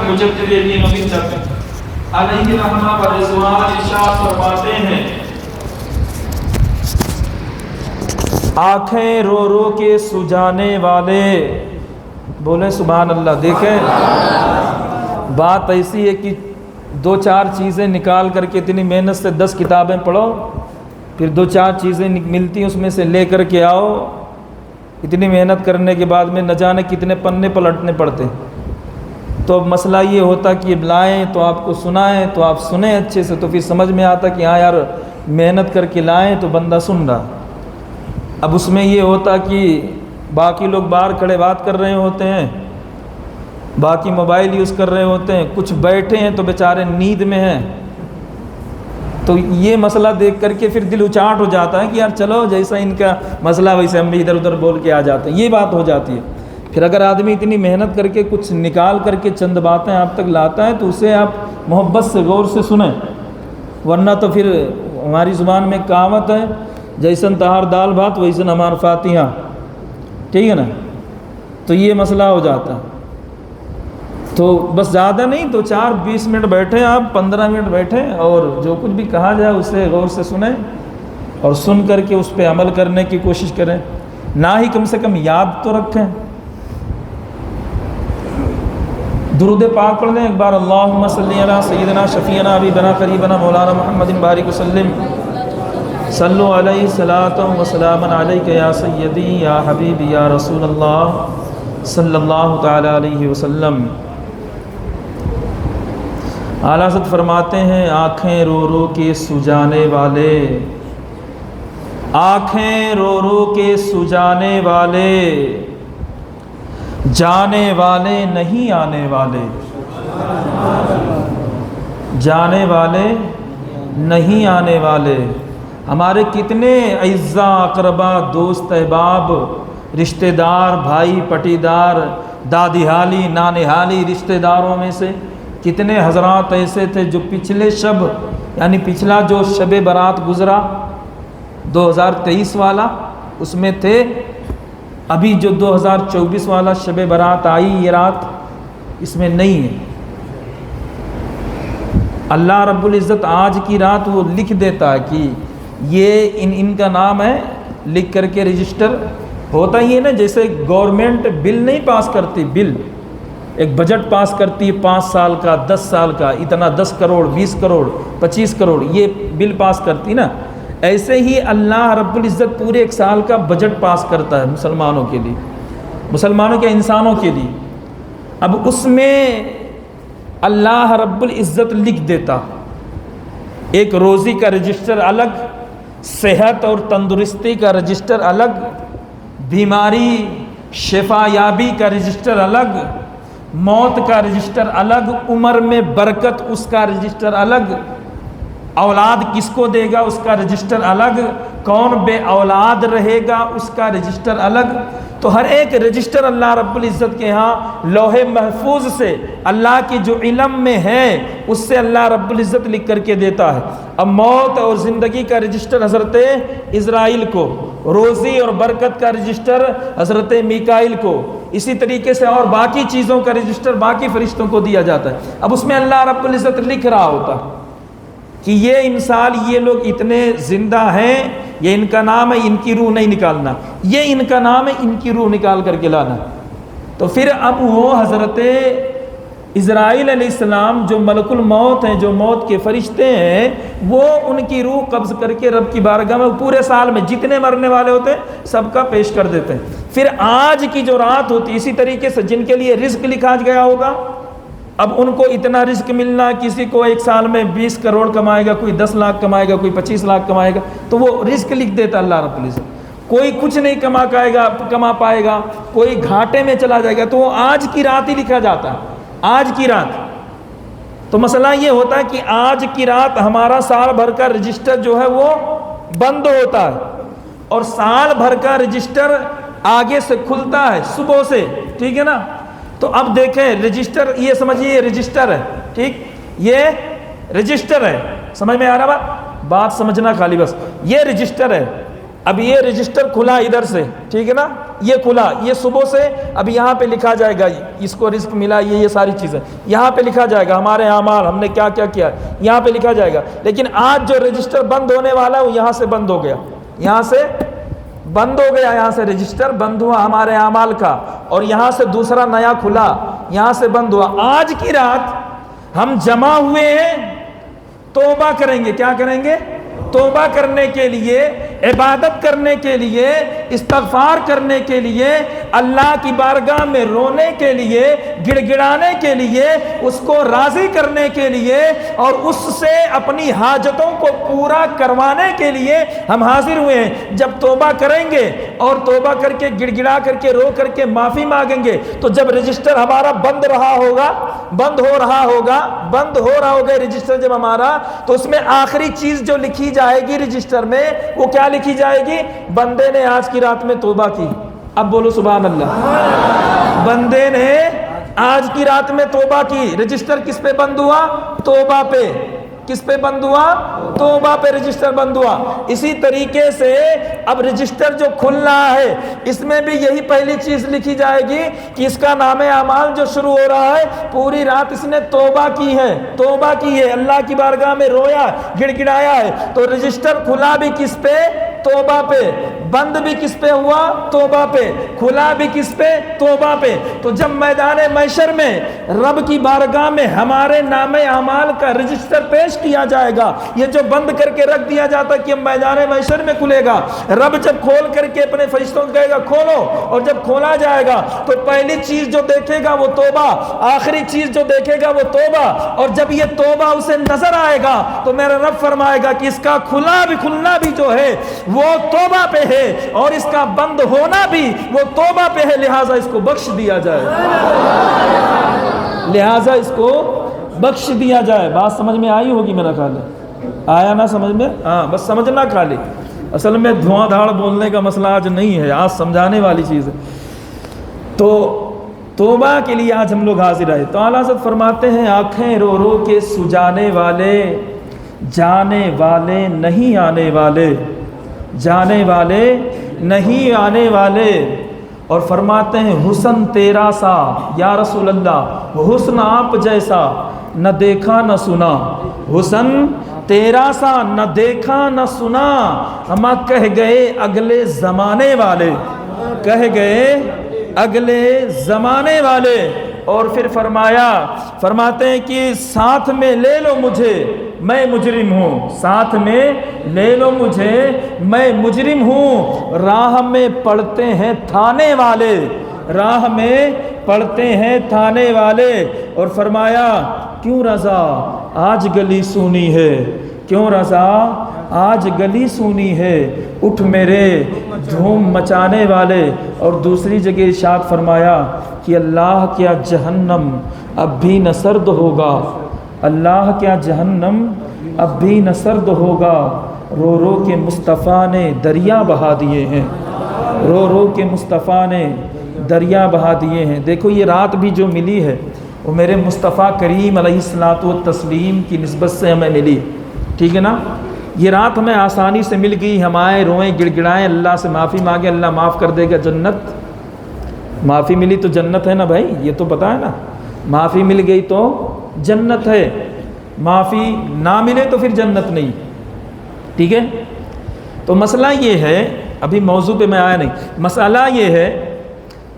مجدد دین و ملت علیہ رحمہ و رضوان ارشاد فرماتے ہیں، آنکھیں رو رو کے سجانے والے، بولیں سبحان اللہ۔ دیکھیں بات ایسی ہے کہ دو چار چیزیں نکال کر کے اتنی محنت سے 10 کتابیں پڑھو، پھر دو چار چیزیں ملتی ہیں اس میں سے لے کر کے آؤ، اتنی محنت کرنے کے بعد میں نہ جانے کتنے پنے پلٹنے پڑتے۔ تو مسئلہ یہ ہوتا کہ لائیں تو آپ کو سنائیں تو آپ سنیں اچھے سے، تو پھر سمجھ میں آتا کہ ہاں یار محنت کر کے لائیں تو بندہ سن رہا۔ اب اس میں یہ ہوتا کہ باقی لوگ باہر کھڑے بات کر رہے ہوتے ہیں، باقی موبائل یوز کر رہے ہوتے ہیں، کچھ بیٹھے ہیں تو بیچارے نیند میں ہیں، تو یہ مسئلہ دیکھ کر کے پھر دل اچاٹ ہو جاتا ہے کہ یار چلو جیسا ان کا مسئلہ ویسے ہم بھی ادھر ادھر بول کے آ جاتے ہیں، یہ بات ہو جاتی ہے۔ پھر اگر آدمی اتنی محنت کر کے کچھ نکال کر کے چند باتیں آپ تک لاتا ہے تو اسے آپ محبت سے غور سے سنیں، ورنہ تو پھر ہماری زبان میں کہاوت ہے، جیسن تہار دال بھات ویسن ہمار فاتحہ، ٹھیک ہے نا؟ تو یہ مسئلہ ہو جاتا ہے۔ تو بس زیادہ نہیں، تو 4-20 منٹ بیٹھیں آپ، 15 منٹ بیٹھیں اور جو کچھ بھی کہا جائے اسے غور سے سنیں اور سن کر کے اس پہ عمل کرنے کی کوشش کریں، نہ ہی کم سے کم یاد تو رکھیں۔ درود پاک پڑھ لیں ایک بار، اللہم صلی علی سیدنا شفیعنا حبیبنا قریبنا مولانا محمد بارک وسلم، صلو علیہ صلاۃ و سلام علیک یا سیدی یا حبیبی یا رسول اللہ صلی اللہ تعالی علیہ وسلم۔ اعلیٰ حضرت فرماتے ہیں، آنکھیں رو رو کے سجانے والے، آنکھیں رو رو کے سجانے والے، جانے والے نہیں آنے والے، جانے والے نہیں آنے والے۔ ہمارے کتنے اعزاء اقربا، دوست احباب، رشتہ دار، بھائی پٹیدار، دادی حالی نانے حالی رشتہ داروں میں سے کتنے حضرات ایسے تھے جو پچھلے شب، یعنی پچھلا جو شب برات گزرا 2023 والا، اس میں تھے، ابھی جو 2024 والا شب برات آئی یہ رات اس میں نہیں ہے۔ اللہ رب العزت آج کی رات وہ لکھ دیتا ہے کہ یہ ان کا نام ہے، لکھ کر کے رجسٹر ہوتا ہی ہے نا، جیسے گورنمنٹ بل نہیں پاس کرتی، بل ایک بجٹ پاس کرتی ہے 5 سال کا، 10 سال کا، اتنا 10 کروڑ 20 کروڑ 25 کروڑ یہ بل پاس کرتی نا، ایسے ہی اللہ رب العزت پورے ایک سال کا بجٹ پاس کرتا ہے مسلمانوں کے لیے، مسلمانوں کے انسانوں کے لیے۔ اب اس میں اللہ رب العزت لکھ دیتا، ایک روزی کا رجسٹر الگ، صحت اور تندرستی کا رجسٹر الگ، بیماری شفا یابی کا رجسٹر الگ، موت کا رجسٹر الگ، عمر میں برکت اس کا رجسٹر الگ، اولاد کس کو دے گا اس کا رجسٹر الگ، کون بے اولاد رہے گا اس کا رجسٹر الگ۔ تو ہر ایک رجسٹر اللہ رب العزت کے ہاں لوح محفوظ سے، اللہ کی جو علم میں ہے اس سے اللہ رب العزت لکھ کر کے دیتا ہے۔ اب موت اور زندگی کا رجسٹر حضرت اسرائیل کو، روزی اور برکت کا رجسٹر حضرت میکائیل کو، اسی طریقے سے اور باقی چیزوں کا رجسٹر باقی فرشتوں کو دیا جاتا ہے۔ اب اس میں اللہ رب العزت لکھ رہا ہوتا کہ یہ انسان، یہ لوگ اتنے زندہ ہیں، یہ ان کا نام ہے، ان کی روح نہیں نکالنا، یہ ان کا نام ہے، ان کی روح نکال کر کے لانا۔ تو پھر اب وہ حضرت اسرائیل علیہ السلام جو ملک الموت ہیں، جو موت کے فرشتے ہیں، وہ ان کی روح قبض کر کے رب کی بارگاہ میں پورے سال میں جتنے مرنے والے ہوتے ہیں سب کا پیش کر دیتے ہیں۔ پھر آج کی جو رات ہوتی ہے اسی طریقے سے جن کے لیے رزق لکھا گیا ہوگا، اب ان کو اتنا رزق ملنا، کسی کو ایک سال میں 20 کروڑ کمائے گا، کوئی 10 لاکھ کمائے گا، کوئی 25 لاکھ کمائے گا، تو وہ رزق لکھ دیتا اللہ رب العزت۔ کوئی کچھ نہیں کما پائے گا، کوئی گھاٹے میں چلا جائے گا، تو وہ آج کی رات ہی لکھا جاتا ہے، آج کی رات۔ تو مسئلہ یہ ہوتا ہے کہ آج کی رات ہمارا سال بھر کا رجسٹر جو ہے وہ بند ہوتا ہے، اور سال بھر کا رجسٹر آگے سے کھلتا ہے صبح سے، ٹھیک ہے نا؟ تو اب دیکھیں رجسٹر، یہ سمجھیے یہ رجسٹر ہے، ٹھیک، یہ رجسٹر ہے، سمجھ میں آ رہا بات سمجھنا خالی بس، یہ رجسٹر ہے، اب یہ رجسٹر کھلا ادھر سے، ٹھیک ہے نا، یہ کھلا، یہ صبح سے اب یہاں پہ لکھا جائے گا اس کو رزق ملا، یہ ساری چیزیں یہاں پہ لکھا جائے گا، ہمارے اعمال ہم نے کیا کیا کیا یہاں پہ لکھا جائے گا. لیکن آج جو رجسٹر بند ہونے والا ہے وہ یہاں سے بند ہو گیا، یہاں سے بند ہو گیا، یہاں سے رجسٹر بند ہوا ہمارے اعمال کا، اور یہاں سے دوسرا نیا کھلا، یہاں سے بند ہوا. آج کی رات ہم جمع ہوئے ہیں توبہ کریں گے. کیا کریں گے؟ توبہ کرنے کے لیے، عبادت کرنے کے لیے، استغفار کرنے کے لیے، اللہ کی بارگاہ میں رونے کے لیے، گڑ گڑانے کے لیے، اس کو راضی کرنے کے لیے اور اس سے اپنی حاجتوں کو پورا کروانے کے لیے ہم حاضر ہوئے ہیں. جب توبہ کریں گے اور توبہ کر کے گڑ گڑا کر کے رو کر کے معافی مانگیں گے تو جب رجسٹر ہمارا بند ہو رہا ہوگا رجسٹر جب ہمارا، تو اس میں آخری چیز جو لکھی جائے گی رجسٹر میں وہ کیا لکھی جائے گی؟ بندے نے آج کی رات میں توبہ کی. اب بولو سبحان اللہ. بندے نے آج کی رات میں توبہ کی. رجسٹر کس پہ بند ہوا؟ توبہ پہ. کس پہ بند ہوا؟ توبہ پہ رجسٹر بند ہوا. اسی طریقے سے اب رجسٹر جو کھل رہا ہے اس میں بھی یہی پہلی چیز لکھی جائے گی کہ اس کا نام اعمال جو شروع ہو رہا ہے پوری رات اس نے توبہ کی ہے، اللہ کی بارگاہ میں رویا، گڑ گڑایا ہے. تو رجسٹر کھلا بھی کس پہ؟ توبہ پہ. بند بھی کس پہ ہوا؟ توبہ پہ. کھلا بھی کس پہ؟ توبہ پہ. تو جب میدان محشر میں رب کی بارگاہ میں ہمارے نام اعمال کا رجسٹر پیش کیا جائے گا، یہ جو بند کر کے رکھ دیا جاتا کہ میدان محشر میں کھلے گا، رب جب کھول کر کے اپنے فرشتوں کو کہے گا کھولو، اور جب کھولا جائے گا تو پہلی چیز جو دیکھے گا وہ توبہ، آخری چیز جو دیکھے گا وہ توبہ. اور جب یہ توبہ اسے نظر آئے گا تو میرا رب فرمائے گا کہ اس کا کھلنا بھی جو ہے وہ توبہ پہ ہے اور اس کا بند ہونا بھی وہ توبہ پہ ہے، لہٰذا اس کو بخش دیا جائے. بخش دیا جائے. بات سمجھ میں آئی ہوگی میرا خیال ہے. آیا نا سمجھ میں؟ ہاں، بس سمجھنا خالی. اصل میں دھواں دھاڑ بولنے کا مسئلہ آج نہیں ہے، آج سمجھانے والی چیز ہے. تو توبہ کے لیے آج ہم لوگ حاضر آئے. تو اعلیٰ حضرت فرماتے ہیں آنکھیں رو رو کے سجانے والے، جانے والے نہیں آنے والے، جانے والے نہیں آنے والے. اور فرماتے ہیں حسن تیرا سا یا رسول اللہ، حسن آپ جیسا نہ دیکھا نہ سنا. حسن تیرا سا نہ دیکھا نہ سنا، ہم کہہ گئے اگلے زمانے والے، کہہ گئے اگلے زمانے والے. اور پھر فرماتے ہیں کہ ساتھ میں لے لو مجھے میں مجرم ہوں، ساتھ میں لے لو مجھے میں مجرم ہوں. راہ میں پڑتے ہیں تھانے والے، راہ میں پڑھتے ہیں تھانے والے. اور فرمایا کیوں رضا آج گلی سونی ہے، کیوں رضا آج گلی سونی ہے، اٹھ میرے دھوم مچانے والے. اور دوسری جگہ ارشاد فرمایا کہ اللہ کیا جہنم اب بھی نہ سرد ہوگا، اللہ کیا جہنم اب بھی نہ سرد ہوگا. رو رو کے مصطفیٰ نے دریا بہا دیے ہیں، رو رو کے مصطفیٰ نے دریا بہا دیے ہیں. دیکھو یہ رات بھی جو ملی ہے وہ میرے مصطفیٰ کریم علیہ الصلوۃ والتسلیم کی نسبت سے ہمیں ملی، ٹھیک ہے نا. یہ رات ہمیں آسانی سے مل گئی. ہم آئے روئیں گڑ گڑائیں، اللہ سے معافی مانگے، اللہ معاف کر دے گا. جنت معافی ملی تو جنت ہے نا بھائی، یہ تو پتہ ہے نا. معافی مل گئی تو جنت ہے، معافی نہ ملے تو پھر جنت نہیں، ٹھیک ہے. تو مسئلہ یہ ہے، ابھی موضوع پہ میں آیا نہیں، مسئلہ یہ ہے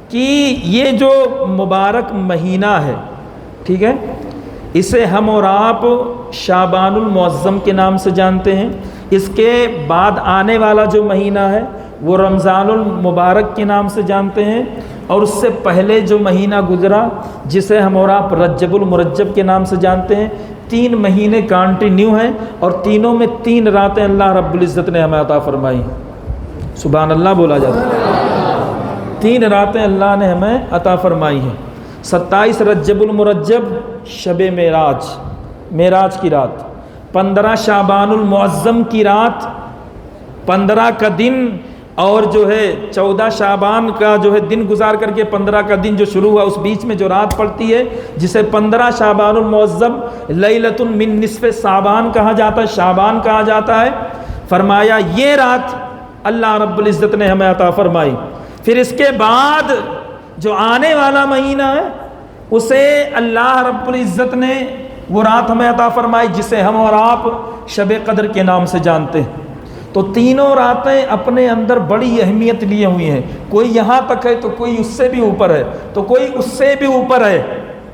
کہ یہ جو مبارک مہینہ ہے، ٹھیک ہے، اسے ہم اور آپ شعبان المعظم کے نام سے جانتے ہیں. اس کے بعد آنے والا جو مہینہ ہے وہ رمضان المبارک کے نام سے جانتے ہیں. اور اس سے پہلے جو مہینہ گزرا جسے ہم اور آپ رجب المرجب کے نام سے جانتے ہیں. 3 مہینے کانٹینیو ہیں اور تینوں میں 3 راتیں اللہ رب العزت نے ہمیں عطا فرمائی. سبحان اللہ بولا جاتا ہے. 3 راتیں اللہ نے ہمیں عطا فرمائی ہیں. 27 رجب المرجب شب معراج، معراج کی رات. 15 شعبان المعظم کی رات، 15 کا دن، اور جو ہے 14 شعبان کا جو ہے دن گزار کر کے 15 کا دن جو شروع ہوا اس بیچ میں جو رات پڑتی ہے جسے 15 شعبان المعظم لیلۃ من نصف شعبان کہا جاتا ہے، شعبان کہا جاتا ہے. فرمایا یہ رات اللہ رب العزت نے ہمیں عطا فرمائی۔ پھر اس کے بعد جو آنے والا مہینہ ہے اسے اللہ رب العزت نے وہ رات ہمیں عطا فرمائی جسے ہم اور آپ شب قدر کے نام سے جانتے ہیں۔ تو تینوں راتیں اپنے اندر بڑی اہمیت لیے ہوئی ہیں، کوئی یہاں تک ہے تو کوئی اس سے بھی اوپر ہے تو کوئی اس سے بھی اوپر ہے،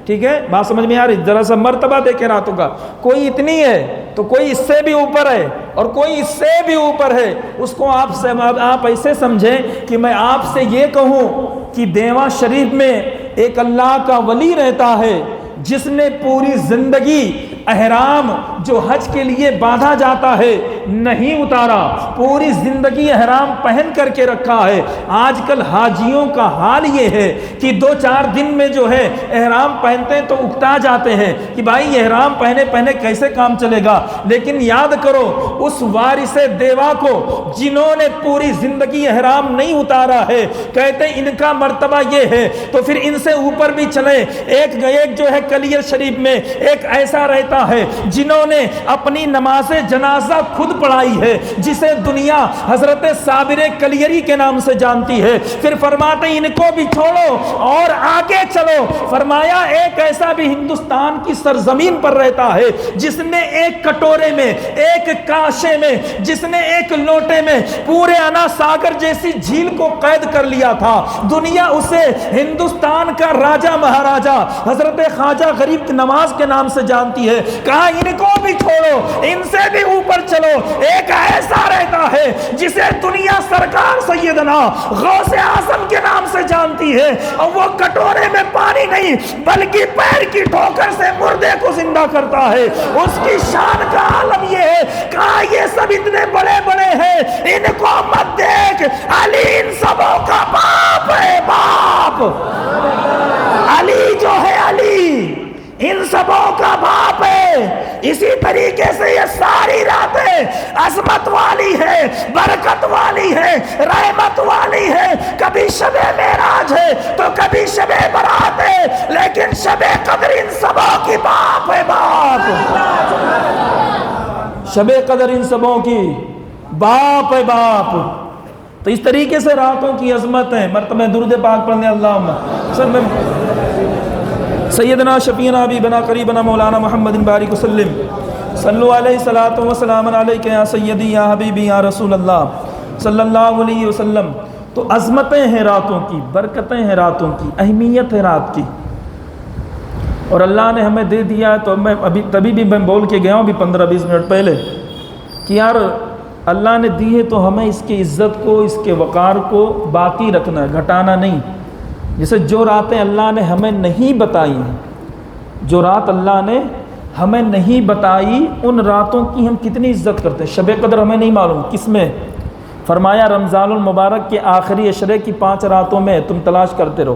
ٹھیک ہے، بات سمجھ میں آ رہی؟ ذرا سا مرتبہ دیکھیں راتوں کا، کوئی اتنی ہے تو کوئی اس سے بھی اوپر ہے اور کوئی اس سے بھی اوپر ہے۔ اس کو آپ ایسے سمجھیں کہ میں آپ سے یہ کہوں کہ دیواں شریف میں ایک اللہ کا ولی رہتا ہے جس نے پوری زندگی احرام جو حج کے لیے باندھا جاتا ہے نہیں اتارا، پوری زندگی احرام پہن کر کے رکھا ہے۔ آج کل حاجیوں کا حال یہ ہے کہ 2-4 دن میں جو ہے احرام پہنتے ہیں تو اکتا جاتے ہیں کہ بھائی احرام پہنے کیسے کام چلے گا، لیکن یاد کرو اس وارث دیوا کو جنہوں نے پوری زندگی احرام نہیں اتارا ہے، کہتے ہیں ان کا مرتبہ یہ ہے، تو پھر ان سے اوپر بھی چلے۔ ایک جو ہے کلیئر شریف میں ایک ایسا رہتا ہے جنہوں نے اپنی نماز جنازہ خود پڑھائی ہے، جسے دنیا حضرت صابر کلیری کے نام سے جانتی ہے۔ پھر فرماتے ہیں ان کو بھی چھوڑو اور آگے چلو، فرمایا ایک ایسا بھی ہندوستان کی سرزمین پر رہتا ہے جس نے ایک کٹورے میں، ایک کاشے میں، جس نے ایک لوٹے میں پورے انا ساگر جیسی جھیل کو قید کر لیا تھا۔ دنیا اسے ہندوستان کا راجہ مہاراجہ حضرت خواجہ غریب نواز کے نام سے جانتی ہے۔ کہا ان کو بھی چھوڑو، ان سے بھی اوپر چلو، ایک ایسا رہتا ہے جسے دنیا سرکار سیدنا غوث اعظم کے نام سے جانتی ہے، اور وہ کٹورے میں پانی نہیں بلکہ پیر کی ٹھوکر سے مردے کو زندہ کرتا ہے۔ اس کی شان کا عالم یہ ہے۔ کہا یہ سب اتنے بڑے بڑے ہیں، ان کو مت دیکھ، علی ان سبوں کا باپ ہے، باپ علی جو ہے، علی ان سبوں کا باپ ہے۔ اسی طریقے سے یہ ساری راتیں عظمت والی ہے، برکت والی ہے، رحمت والی ہے۔ کبھی شب معراج ہے تو کبھی شب برات ہے، لیکن شب قدر ان سبوں کی باپ ہے، باپ شب قدر ان سبوں کی باپ ہے، باپ۔ تو اس طریقے سے راتوں کی عظمت ہے۔ مرتبہ درود پاک پڑھنے اللہم صلی سیدنا شفیعنا حبیبنا قریبنا مولانا محمد بارک وسلم صلو علیہ صلاۃ و سلام علیک یا سیدی یا حبیبی یا رسول اللہ صلی اللہ علیہ وسلم۔ تو عظمتیں ہیں راتوں کی، برکتیں ہیں راتوں کی، اہمیت ہے رات کی، اور اللہ نے ہمیں دے دیا ہے۔ تو میں تبھی بھی میں بول کے گیا ہوں 15-20 منٹ پہلے کہ یار اللہ نے دی ہے تو ہمیں اس کی عزت کو، اس کے وقار کو باقی رکھنا ہے، گھٹانا نہیں۔ جیسے جو راتیں اللہ نے ہمیں نہیں بتائی ہیں، جو رات اللہ نے ہمیں نہیں بتائی، ان راتوں کی ہم کتنی عزت کرتے ہیں۔ شب قدر ہمیں نہیں معلوم کس میں، فرمایا رمضان المبارک کے آخری عشرے کی 5 راتوں میں تم تلاش کرتے رہو،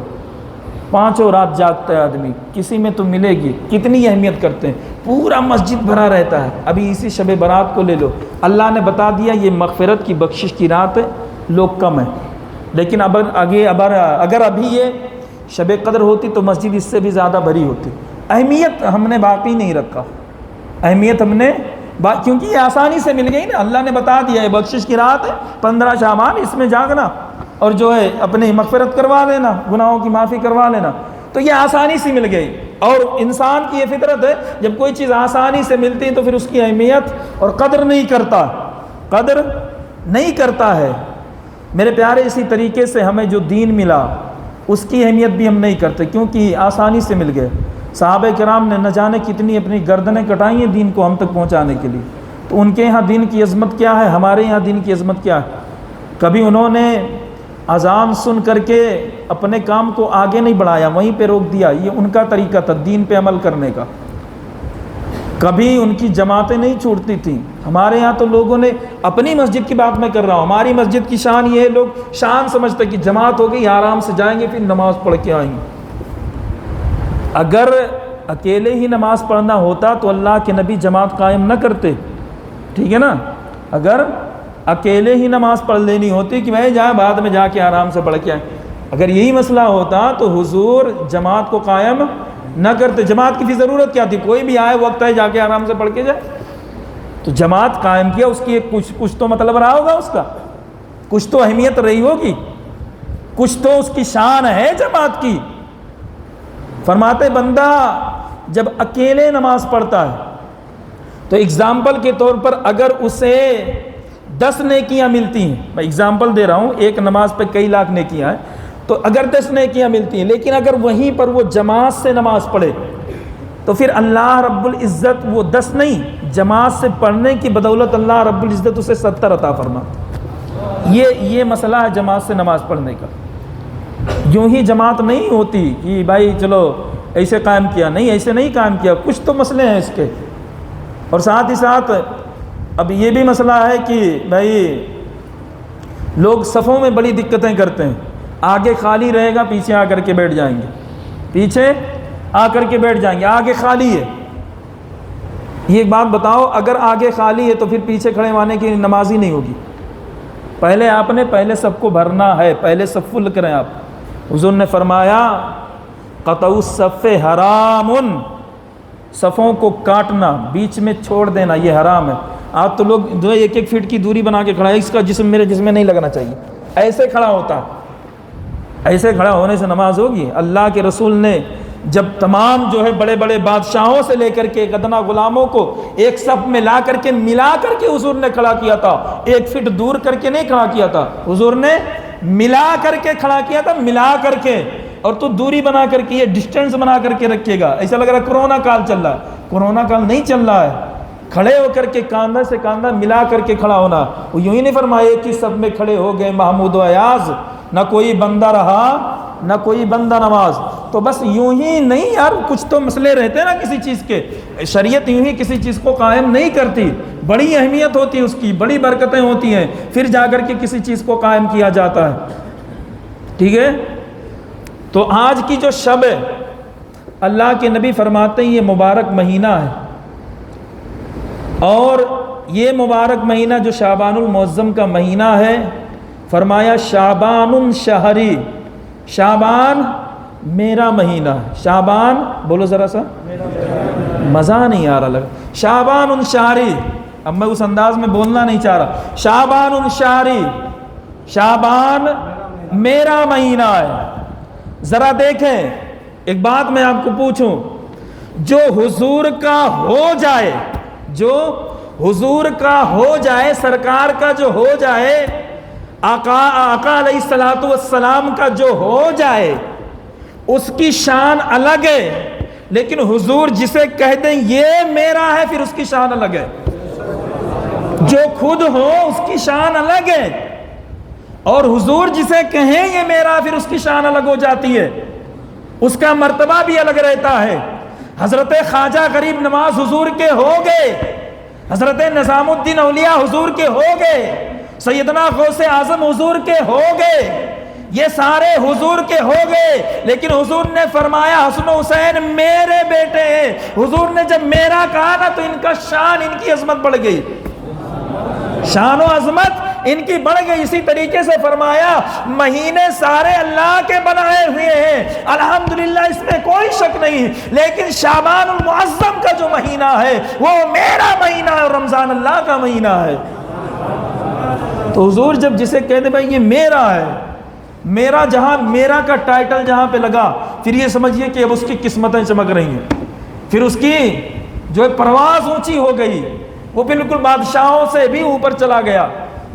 5 رات جاگتا ہے آدمی، کسی میں تو ملے گی۔ کتنی اہمیت کرتے ہیں، پورا مسجد بھرا رہتا ہے۔ ابھی اسی شب برات کو لے لو، اللہ نے بتا دیا یہ مغفرت کی بخشش کی رات ہے، لوگ کم ہیں، لیکن اگر ابھی یہ شب قدر ہوتی تو مسجد اس سے بھی زیادہ بھری ہوتی۔ اہمیت ہم نے باقی نہیں رکھا، اہمیت ہم نے کیونکہ یہ آسانی سے مل گئی نا، اللہ نے بتا دیا ہے بخشش کی رات ہے 15 شعبان، اس میں جاگنا اور جو ہے اپنی مغفرت کروا لینا، گناہوں کی معافی کروا لینا، تو یہ آسانی سے مل گئی۔ اور انسان کی یہ فطرت ہے جب کوئی چیز آسانی سے ملتی ہے تو پھر اس کی اہمیت اور قدر نہیں کرتا ہے۔ میرے پیارے، اسی طریقے سے ہمیں جو دین ملا اس کی اہمیت بھی ہم نہیں کرتے، کیونکہ آسانی سے مل گئے۔ صحابہ کرام نے نہ جانے کتنی اپنی گردنیں کٹائی ہیں دین کو ہم تک پہنچانے کے لیے، تو ان کے یہاں دین کی عظمت کیا ہے، ہمارے یہاں دین کی عظمت کیا ہے؟ کبھی انہوں نے اذان سن کر کے اپنے کام کو آگے نہیں بڑھایا، وہیں پہ روک دیا، یہ ان کا طریقہ تھا دین پہ عمل کرنے کا۔ کبھی ان کی جماعتیں نہیں چھوٹتی تھیں۔ ہمارے یہاں تو لوگوں نے اپنی مسجد کی بات میں کر رہا ہوں، ہماری مسجد کی شان یہ ہے، لوگ شان سمجھتے کہ جماعت ہو گئی آرام سے جائیں گے پھر نماز پڑھ کے آئیں گے۔ اگر اکیلے ہی نماز پڑھنا ہوتا تو اللہ کے نبی جماعت قائم نہ کرتے، ٹھیک ہے نا؟ اگر اکیلے ہی نماز پڑھ لینی ہوتی کہ میں جائیں بعد میں جا کے آرام سے پڑھ کے آئیں، اگر یہی مسئلہ ہوتا تو حضور جماعت کو قائم نہ کرتے۔ جماعت کی ضرورت کیا تھی؟ کوئی بھی آئے وقت ہے جا کے آرام سے پڑھ کے جائے، تو جماعت قائم کیا، اس کی کچھ تو مطلب رہا ہوگا اس کا۔ کچھ تو اہمیت رہی ہوگی، کچھ تو اس کی شان ہے جماعت کی۔ فرماتے بندہ جب اکیلے نماز پڑھتا ہے تو اگزامپل کے طور پر اگر اسے 10 نیکیاں ملتی ہیں، میں اگزامپل دے رہا ہوں، ایک نماز پہ کئی لاکھ نیکیاں ہیں، تو اگر 10 نیکیاں ملتی ہیں، لیکن اگر وہیں پر وہ جماعت سے نماز پڑھے تو پھر اللہ رب العزت وہ 10 نہیں، جماعت سے پڑھنے کی بدولت اللہ رب العزت اسے 70 عطا فرماتا۔ یہ مسئلہ ہے جماعت سے نماز پڑھنے کا۔ یوں ہی جماعت نہیں ہوتی کہ بھائی چلو ایسے قائم کیا، نہیں، ایسے نہیں قائم کیا، کچھ تو مسئلے ہیں اس کے۔ اور ساتھ ہی ساتھ اب یہ بھی مسئلہ ہے کہ بھائی لوگ صفوں میں بڑی دقتیں کرتے ہیں، آگے خالی رہے گا پیچھے آ کر کے بیٹھ جائیں گے، پیچھے آ کر کے بیٹھ جائیں گے، آگے خالی ہے۔ یہ ایک بات بتاؤ، اگر آگے خالی ہے تو پھر پیچھے کھڑے ہونے کی نماز ہی نہیں ہوگی۔ پہلے آپ نے سب کو بھرنا ہے، پہلے صف فل کریں آپ۔ حضور نے فرمایا قطع الصف حرام، صفوں کو کاٹنا، بیچ میں چھوڑ دینا یہ حرام ہے۔ آپ تو لوگ جو 1-1 فٹ کی دوری بنا کے کھڑا ہے، اس کا جسم میرے جسم میں نہیں لگنا چاہیے، ایسے کھڑا ہوتا ہے۔ ایسے کھڑا ہونے سے نماز ہوگی؟ اللہ کے رسول نے جب تمام جو ہے بڑے بڑے بادشاہوں سے لے کر کے ادنا غلاموں کو ایک صف میں لا کر کے ملا کر کے حضور نے کھڑا کیا تھا، 1 فٹ دور کر کے نہیں کھڑا کیا تھا، حضور نے ملا کر کے کھڑا کیا تھا، ملا کر کے۔ اور تو دوری بنا کر کے، یہ ڈسٹینس بنا کر کے رکھے گا، ایسا لگ رہا ہے کرونا کال چل رہا ہے۔ کرونا کال نہیں چل رہا ہے، کھڑے ہو کر کے کاندھا سے کاندھا ملا کر کے کھڑا ہونا۔ وہ یوں ہی نہیں فرمایا کہ سب میں کھڑے ہو گئے محمود و ایاز، نہ کوئی بندہ رہا نہ کوئی بندہ نماز۔ تو بس یوں ہی نہیں یار، کچھ تو مسئلے رہتے ہیں نا کسی چیز کے۔ شریعت یوں ہی کسی چیز کو قائم نہیں کرتی، بڑی اہمیت ہوتی ہے اس کی، بڑی برکتیں ہوتی ہیں، پھر جا کر کے کسی چیز کو قائم کیا جاتا ہے۔ ٹھیک ہے؟ تو آج کی جو شب ہے، اللہ کے نبی فرماتے ہیں یہ مبارک مہینہ ہے، اور یہ مبارک مہینہ جو شعبان المعظم کا مہینہ ہے، فرمایا شعبان شہری، شعبان میرا مہینہ ہے۔ شعبان بولو ذرا سا، مزہ نہیں آ رہا لگا، شعبان شہری، اب میں اس انداز میں بولنا نہیں چاہ رہا، شعبان شہری، شعبان میرا مہینہ ہے۔ ذرا دیکھیں، ایک بات میں آپ کو پوچھوں، جو حضور کا ہو جائے، جو حضور کا ہو جائے، سرکار کا جو ہو جائے، آقا علیہ الصلوۃ والسلام کا جو ہو جائے، اس کی شان الگ ہے، لیکن حضور جسے کہہ دیں یہ میرا ہے، پھر اس کی شان الگ ہے۔ جو خود ہو اس کی شان الگ ہے، اور حضور جسے کہیں یہ میرا، پھر اس کی شان الگ ہو جاتی ہے، اس کا مرتبہ بھی الگ رہتا ہے۔ حضرت خواجہ غریب نواز حضور کے ہو گئے، حضرت نظام الدین اولیاء حضور کے ہو گئے، سیدنا غوث اعظم حضور کے ہو گئے، یہ سارے حضور کے ہو گئے، لیکن حضور نے فرمایا حسن و حسین میرے بیٹے ہیں۔ حضور نے جب میرا کہا نا تو ان کا شان، ان کی عظمت بڑھ گئی، شان و عظمت ان کی بڑھ گئی۔ اسی طریقے سے فرمایا مہینے سارے اللہ کے بنائے ہوئے ہیں، الحمدللہ اس میں کوئی شک نہیں، لیکن شعبان المعظم کا جو مہینہ ہے وہ میرا مہینہ ہے، اور رمضان اللہ کا مہینہ ہے۔ تو حضور جب جسے کہتے بھائی یہ میرا ہے، میرا جہاں، میرا کا ٹائٹل جہاں پہ لگا، پھر یہ سمجھیے کہ اب اس کی قسمتیں چمک رہی ہیں، پھر اس کی جو پرواز اونچی ہو گئی، وہ بالکل بادشاہوں سے بھی اوپر چلا گیا،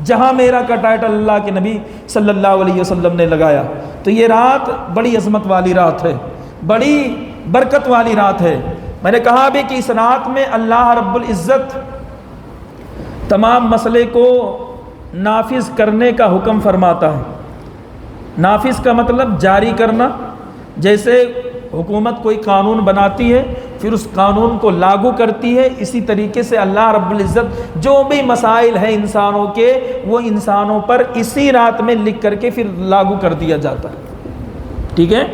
جہاں میرا کا ٹائٹل اللہ کے نبی صلی اللہ علیہ وسلم نے لگایا۔ تو یہ رات بڑی عظمت والی رات ہے، بڑی برکت والی رات ہے۔ میں نے کہا بھی کہ اس رات میں اللہ رب العزت تمام مسئلے کو نافذ کرنے کا حکم فرماتا ہے۔ نافذ کا مطلب جاری کرنا، جیسے حکومت کوئی قانون بناتی ہے پھر اس قانون کو لاگو کرتی ہے، اسی طریقے سے اللہ رب العزت جو بھی مسائل ہیں انسانوں کے، وہ انسانوں پر اسی رات میں لکھ کر کے پھر لاگو کر دیا جاتا ہے۔ ٹھیک ہے؟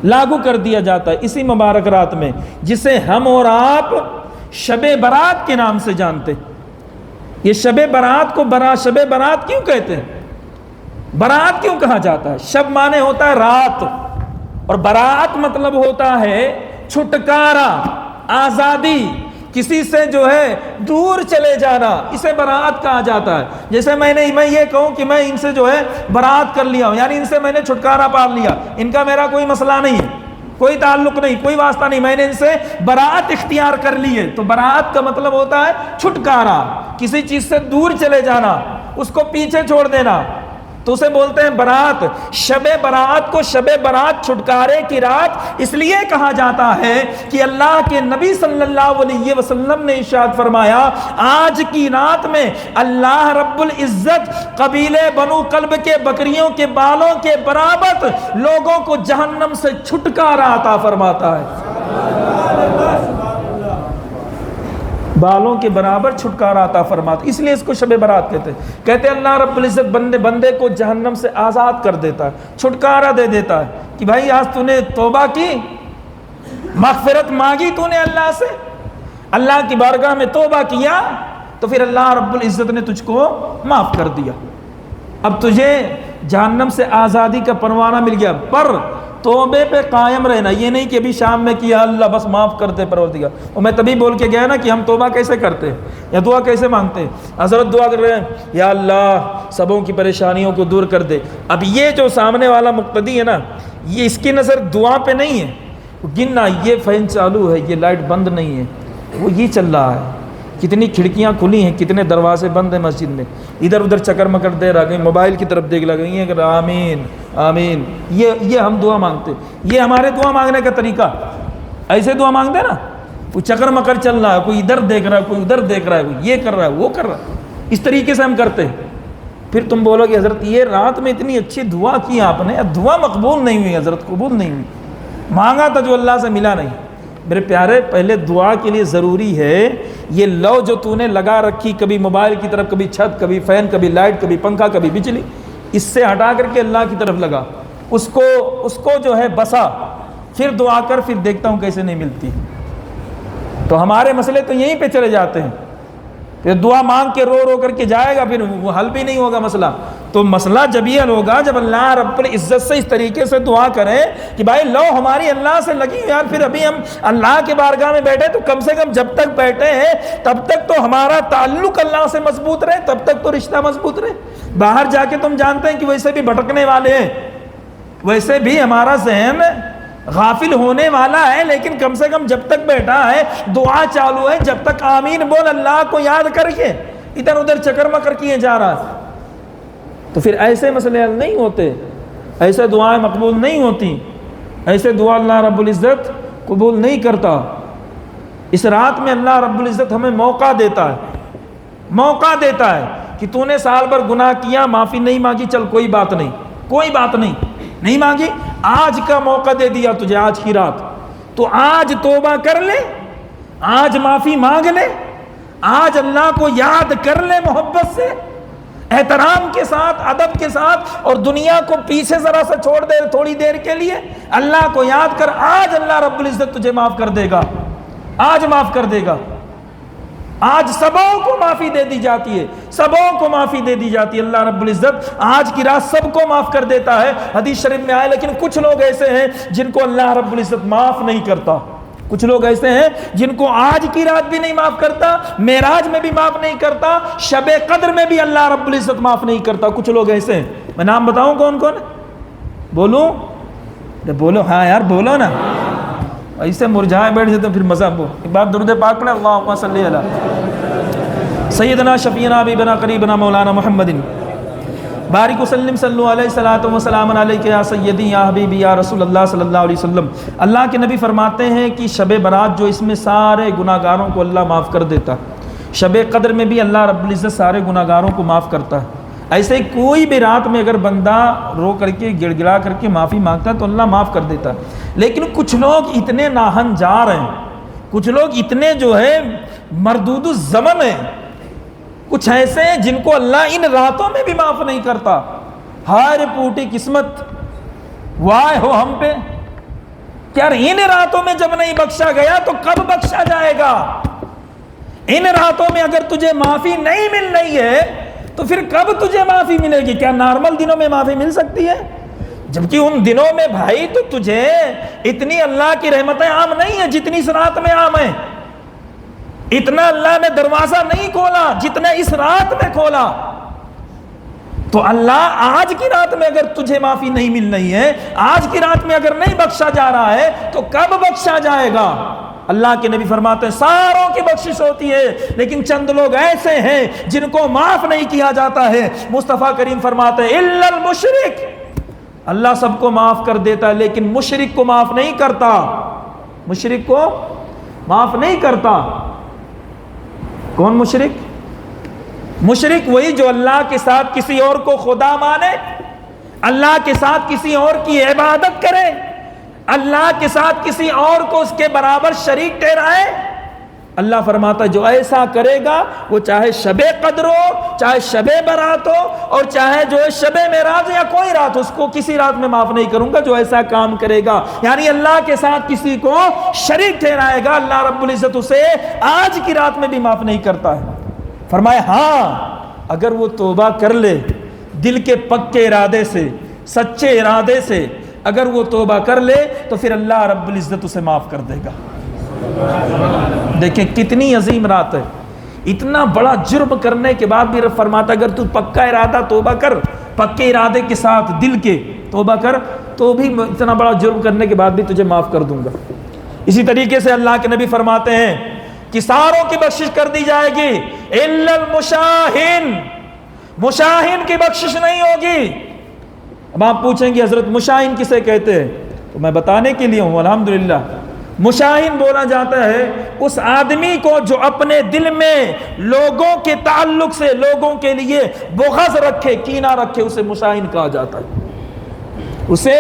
لاگو کر دیا جاتا ہے اسی مبارک رات میں، جسے ہم اور آپ شب برات کے نام سے جانتے۔ یہ شب برات کو شب برات کیوں کہتے ہیں؟ برات کیوں کہا جاتا ہے؟ شب مانے ہوتا ہے رات، اور برات مطلب ہوتا ہے چھٹکارا، آزادی۔ کسی سے جو ہے دور چلے جانا، اسے برات کہا جاتا ہے۔ جیسے میں یہ کہوں کہ میں ان سے جو ہے برات کر لیا ہوں، یعنی ان سے میں نے چھٹکارا پا لیا، ان کا میرا کوئی مسئلہ نہیں ہے، کوئی تعلق نہیں، کوئی واسطہ نہیں، میں نے ان سے برات اختیار کر لی ہے۔ تو برات کا مطلب ہوتا ہے چھٹکارا، کسی چیز سے دور چلے جانا، اس کو پیچھے چھوڑ دینا، تو اسے بولتے ہیں برات۔ شب برات کو شب برات چھٹکارے کی رات اس لیے کہا جاتا ہے کہ اللہ کے نبی صلی اللہ علیہ وسلم نے ارشاد فرمایا، آج کی رات میں اللہ رب العزت قبیلے بنو کلب کے بکریوں کے بالوں کے برابر لوگوں کو جہنم سے چھٹکارا عطا فرماتا ہے، بالوں کے برابر چھٹکارا عطا فرماتا، اس لیے اس کو شب برات کہتے ہیں۔ کہتے ہیں اللہ رب العزت بندے کو جہنم سے آزاد کر دیتا ہے، چھٹکارا دے دیتا ہے کہ بھائی آج تو نے توبہ کی، مغفرت مانگی تو نے اللہ سے، اللہ کی بارگاہ میں توبہ کیا، تو پھر اللہ رب العزت نے تجھ کو معاف کر دیا، اب تجھے جہنم سے آزادی کا پروانہ مل گیا۔ پر توبے پہ قائم رہنا، یہ نہیں کہ ابھی شام میں کیا اللہ بس معاف کر دے پروردگار۔ اور میں تبھی بول کے گیا نا کہ ہم توبہ کیسے کرتے ہیں یا دعا کیسے مانگتے ہیں۔ حضرت دعا کر رہے ہیں یا اللہ سبوں کی پریشانیوں کو دور کر دے۔ اب یہ جو سامنے والا مقتدی ہے نا، یہ اس کی نظر دعا پہ نہیں ہے، گننا یہ فین چالو ہے، یہ لائٹ بند نہیں ہے، وہ یہ چل رہا ہے، کتنی کھڑکیاں کھلی ہیں، کتنے دروازے بند ہیں مسجد میں، ادھر ادھر چکر مکر دے رہا، کہیں موبائل کی طرف دیکھ لگا گئی کہ آمین آمین۔ یہ ہم دعا مانگتے، یہ ہمارے دعا مانگنے کا طریقہ، ایسے دعا مانگتے نا، کوئی چکر مکر چل رہا ہے، کوئی ادھر دیکھ رہا ہے، کوئی ادھر دیکھ رہا ہے، کوئی یہ کر رہا ہے وہ کر رہا ہے، اس طریقے سے ہم کرتے ہیں۔ پھر تم بولو کہ حضرت یہ رات میں اتنی اچھی دعا کی آپ نے، دعا مقبول نہیں ہوئی حضرت، قبول نہیں ہوئی، مانگا تھا جو اللہ سے ملا نہیں۔ میرے پیارے، پہلے دعا کے لیے ضروری ہے یہ لو جو تو نے لگا رکھی، کبھی موبائل کی طرف، کبھی چھت، کبھی فین، کبھی لائٹ، کبھی پنکھا، کبھی بجلی، اس سے ہٹا کر کے اللہ کی طرف لگا، اس کو جو ہے بسا، پھر دعا کر، پھر دیکھتا ہوں کیسے نہیں ملتی۔ تو ہمارے مسئلے تو یہیں پہ چلے جاتے ہیں، پھر دعا مانگ کے رو رو کر کے جائے گا، پھر وہ حل بھی نہیں ہوگا مسئلہ۔ تو مسئلہ جب یہ حل ہوگا جب اللہ رب العزت سے اس طریقے سے دعا کریں کہ بھائی لو ہماری اللہ سے لگی یار، پھر ابھی ہم اللہ کے بارگاہ میں بیٹھے تو کم سے کم جب تک بیٹھے ہیں تب تک تو ہمارا تعلق اللہ سے مضبوط رہے، تب تک تو رشتہ مضبوط رہے۔ باہر جا کے تم جانتے ہیں کہ ویسے بھی بھٹکنے والے ہیں، ویسے بھی ہمارا ذہن غافل ہونے والا ہے، لیکن کم سے کم جب تک بیٹھا ہے دعا چالو ہے، جب تک آمین بول اللہ کو یاد کر کے، ادھر ادھر چکر مکر کیے جا رہا ہے، تو پھر ایسے مسئلے حل نہیں ہوتے، ایسے دعائیں مقبول نہیں ہوتی، ایسے دعا اللہ رب العزت قبول نہیں کرتا۔ اس رات میں اللہ رب العزت ہمیں موقع دیتا ہے کہ تو نے سال بھر گناہ کیا، معافی نہیں مانگی، چل کوئی بات نہیں مانگی، آج کا موقع دے دیا تجھے، آج کی رات، تو آج توبہ کر لے، آج معافی مانگ لے، آج اللہ کو یاد کر لے محبت سے، احترام کے ساتھ، ادب کے ساتھ، اور دنیا کو پیچھے ذرا سا چھوڑ دے تھوڑی دیر کے لیے، اللہ کو یاد کر، آج اللہ رب العزت تجھے معاف کر دے گا، آج معاف کر دے گا۔ آج سبوں کو معافی دے دی جاتی ہے، اللہ رب العزت آج کی رات سب کو معاف کر دیتا ہے، حدیث شریف میں آئے۔ لیکن کچھ لوگ ایسے ہیں جن کو اللہ رب العزت معاف نہیں کرتا، کچھ لوگ ایسے ہیں جن کو آج کی رات بھی نہیں معاف کرتا، معراج میں بھی معاف نہیں کرتا، شب قدر میں بھی اللہ رب العزت معاف نہیں کرتا۔ کچھ لوگ ایسے ہیں، میں نام بتاؤں کون کون؟ بولو ہاں یار بولو نا، ایسے مرجھائے بیٹھ جاتے پھر مزہ۔ ایک بار درود پاک پڑھیں، اللہم صلی علی سیدنا شفیعنا حبیبنا قریبنا مولانا محمد بارک وسلم صلو علیہ صلاۃ و سلام علیک یا سیدی یا حبیبی یا رسول اللہ صلی اللہ علیہ وسلم۔ اللہ کے نبی فرماتے ہیں کہ شب برات جو اس میں سارے گناہ گاروں کو اللہ معاف کر دیتا ہے، شب قدر میں بھی اللہ رب العزت سارے گناہ گاروں کو معاف کرتا ہے۔ ایسے کوئی بھی رات میں اگر بندہ رو کر کے گڑ گڑا کر کے معافی مانگتا ہے تو اللہ معاف کر دیتا ہے۔ لیکن کچھ لوگ اتنے ناہنجار ہیں، کچھ لوگ اتنے جو ہے مردود الزمن ہیں، کچھ ایسے ہیں جن کو اللہ ان راتوں میں بھی معاف نہیں کرتا۔ ہائے پوٹی قسمت، وائے ہو ہم پہ، کیا ان راتوں میں جب نہیں بخشا گیا تو کب بخشا جائے گا؟ ان راتوں میں اگر تجھے معافی نہیں مل رہی ہے تو پھر کب تجھے معافی ملے گی؟ کیا نارمل دنوں میں معافی مل سکتی ہے؟ جبکہ ان دنوں میں بھائی تو تجھے اتنی اللہ کی رحمتیں عام نہیں ہیں جتنی اس رات میں عام ہیں۔ اتنا اللہ نے دروازہ نہیں کھولا جتنا اس رات میں کھولا. تو اللہ آج کی رات میں اگر تجھے معافی نہیں مل رہی ہے، آج کی رات میں اگر نہیں بخشا جا رہا ہے تو کب بخشا جائے گا؟ اللہ کے نبی فرماتے ہیں ساروں کی بخشش ہوتی ہے، لیکن چند لوگ ایسے ہیں جن کو معاف نہیں کیا جاتا ہے. مصطفیٰ کریم فرماتے ہیں الا المشرک، اللہ سب کو معاف کر دیتا ہے لیکن مشرک کو معاف نہیں کرتا. مشرک کو معاف نہیں کرتا. کون مشرک؟ مشرک وہی جو اللہ کے ساتھ کسی اور کو خدا مانے، اللہ کے ساتھ کسی اور کی عبادت کرے، اللہ کے ساتھ کسی اور کو اس کے برابر شریک ٹھہرائے. اللہ فرماتا ہے جو ایسا کرے گا وہ چاہے شب قدر ہو، چاہے شب برات ہو، اور چاہے جو ہے شب معراج یا کوئی رات ہو، اس کو کسی رات میں معاف نہیں کروں گا جو ایسا کام کرے گا. یعنی اللہ کے ساتھ کسی کو شریک ٹھہرائے گا، اللہ رب العزت اسے آج کی رات میں بھی معاف نہیں کرتا ہے. فرمایا ہاں اگر وہ توبہ کر لے دل کے پکے ارادے سے، سچے ارادے سے اگر وہ توبہ کر لے تو پھر اللہ رب العزت اسے معاف کر دے گا. دیکھیں کتنی عظیم رات ہے. اتنا بڑا جرم کرنے کے بعد بھی رب فرماتا اگر تو پکا ارادہ توبہ کر، پکے ارادے کے ساتھ دل کے توبہ کر، تو بھی اتنا بڑا جرم کرنے کے بعد بھی تجھے معاف کر دوں گا. اسی طریقے سے اللہ کے نبی فرماتے ہیں کہ ساروں کی بخشش کر دی جائے گی الا المشاہین، مشاہین کی بخشش نہیں ہوگی. اب آپ پوچھیں گے حضرت مشاہین کسے کہتے ہیں؟ تو میں بتانے کے لیے ہوں. الحمدللہ مشاہین بولا جاتا ہے اس آدمی کو جو اپنے دل میں لوگوں کے تعلق سے لوگوں کے لیے بغض رکھے، کینہ رکھے، اسے مشاہین کہا جاتا ہے. اسے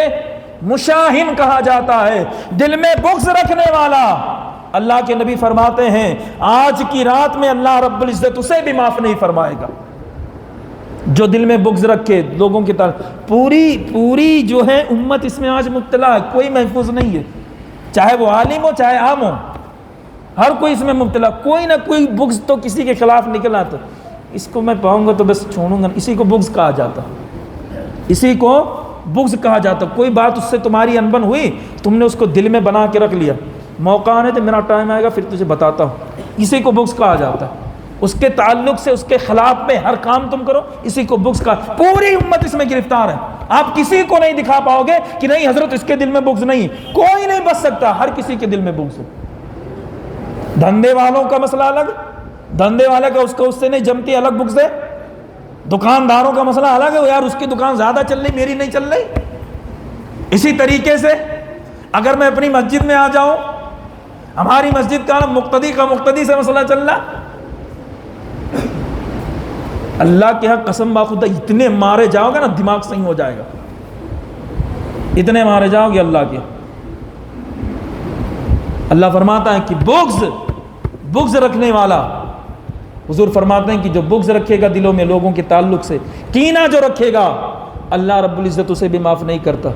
مشاہین کہا جاتا ہے، دل میں بغض رکھنے والا. اللہ کے نبی فرماتے ہیں آج کی رات میں اللہ رب العزت اسے بھی معاف نہیں فرمائے گا جو دل میں بغض رکھے لوگوں کی طرف. پوری جو ہے امت اس میں آج مبتلا ہے، کوئی محفوظ نہیں ہے، چاہے وہ عالم ہو چاہے عام ہو، ہر کوئی اس میں مبتلا. کوئی نہ کوئی بغض تو کسی کے خلاف نکلا تو اس کو میں پاؤں گا تو بس چھوڑوں گا. اسی کو بغض کہا جاتا، اسی کو بغض کہا جاتا. کوئی بات اس سے تمہاری انبن ہوئی، تم نے اس کو دل میں بنا کے رکھ لیا، موقع آنے تو میرا ٹائم آئے گا پھر تجھے بتاتا ہوں، اسی کو بغض کہا جاتا ہے. اس کے تعلق سے اس کے خلاف میں ہر کام تم کرو، اسی کو بغض کہا. پوری امت اس میں گرفتار ہے. آپ کسی کو نہیں دکھا پاؤ گے کہ نہیں حضرت اس کے دل میں بغض نہیں. کوئی نہیں بچ سکتا، ہر کسی کے دل میں بغض ہے. دھندے والوں کا مسئلہ الگ، دھندے والے کا اس کو اس سے نہیں جمتی، الگ بغض ہے. دکانداروں کا مسئلہ الگ ہے، یار اس کی دکان زیادہ چل رہی میری نہیں چل رہی. اسی طریقے سے اگر میں اپنی مسجد میں آ جاؤں، ہماری مسجد کا مقتدی سے مسئلہ چل رہا، اللہ کے ہاں قسم باخدا اتنے مارے جاؤ گے نا دماغ صحیح ہو جائے گا، اتنے مارے جاؤ گے اللہ کے. اللہ فرماتا ہے کہ بغض رکھنے والا، حضور فرماتے ہیں کہ جو بغض رکھے گا دلوں میں لوگوں کے تعلق سے، کینہ جو رکھے گا، اللہ رب العزت اسے بھی معاف نہیں کرتا.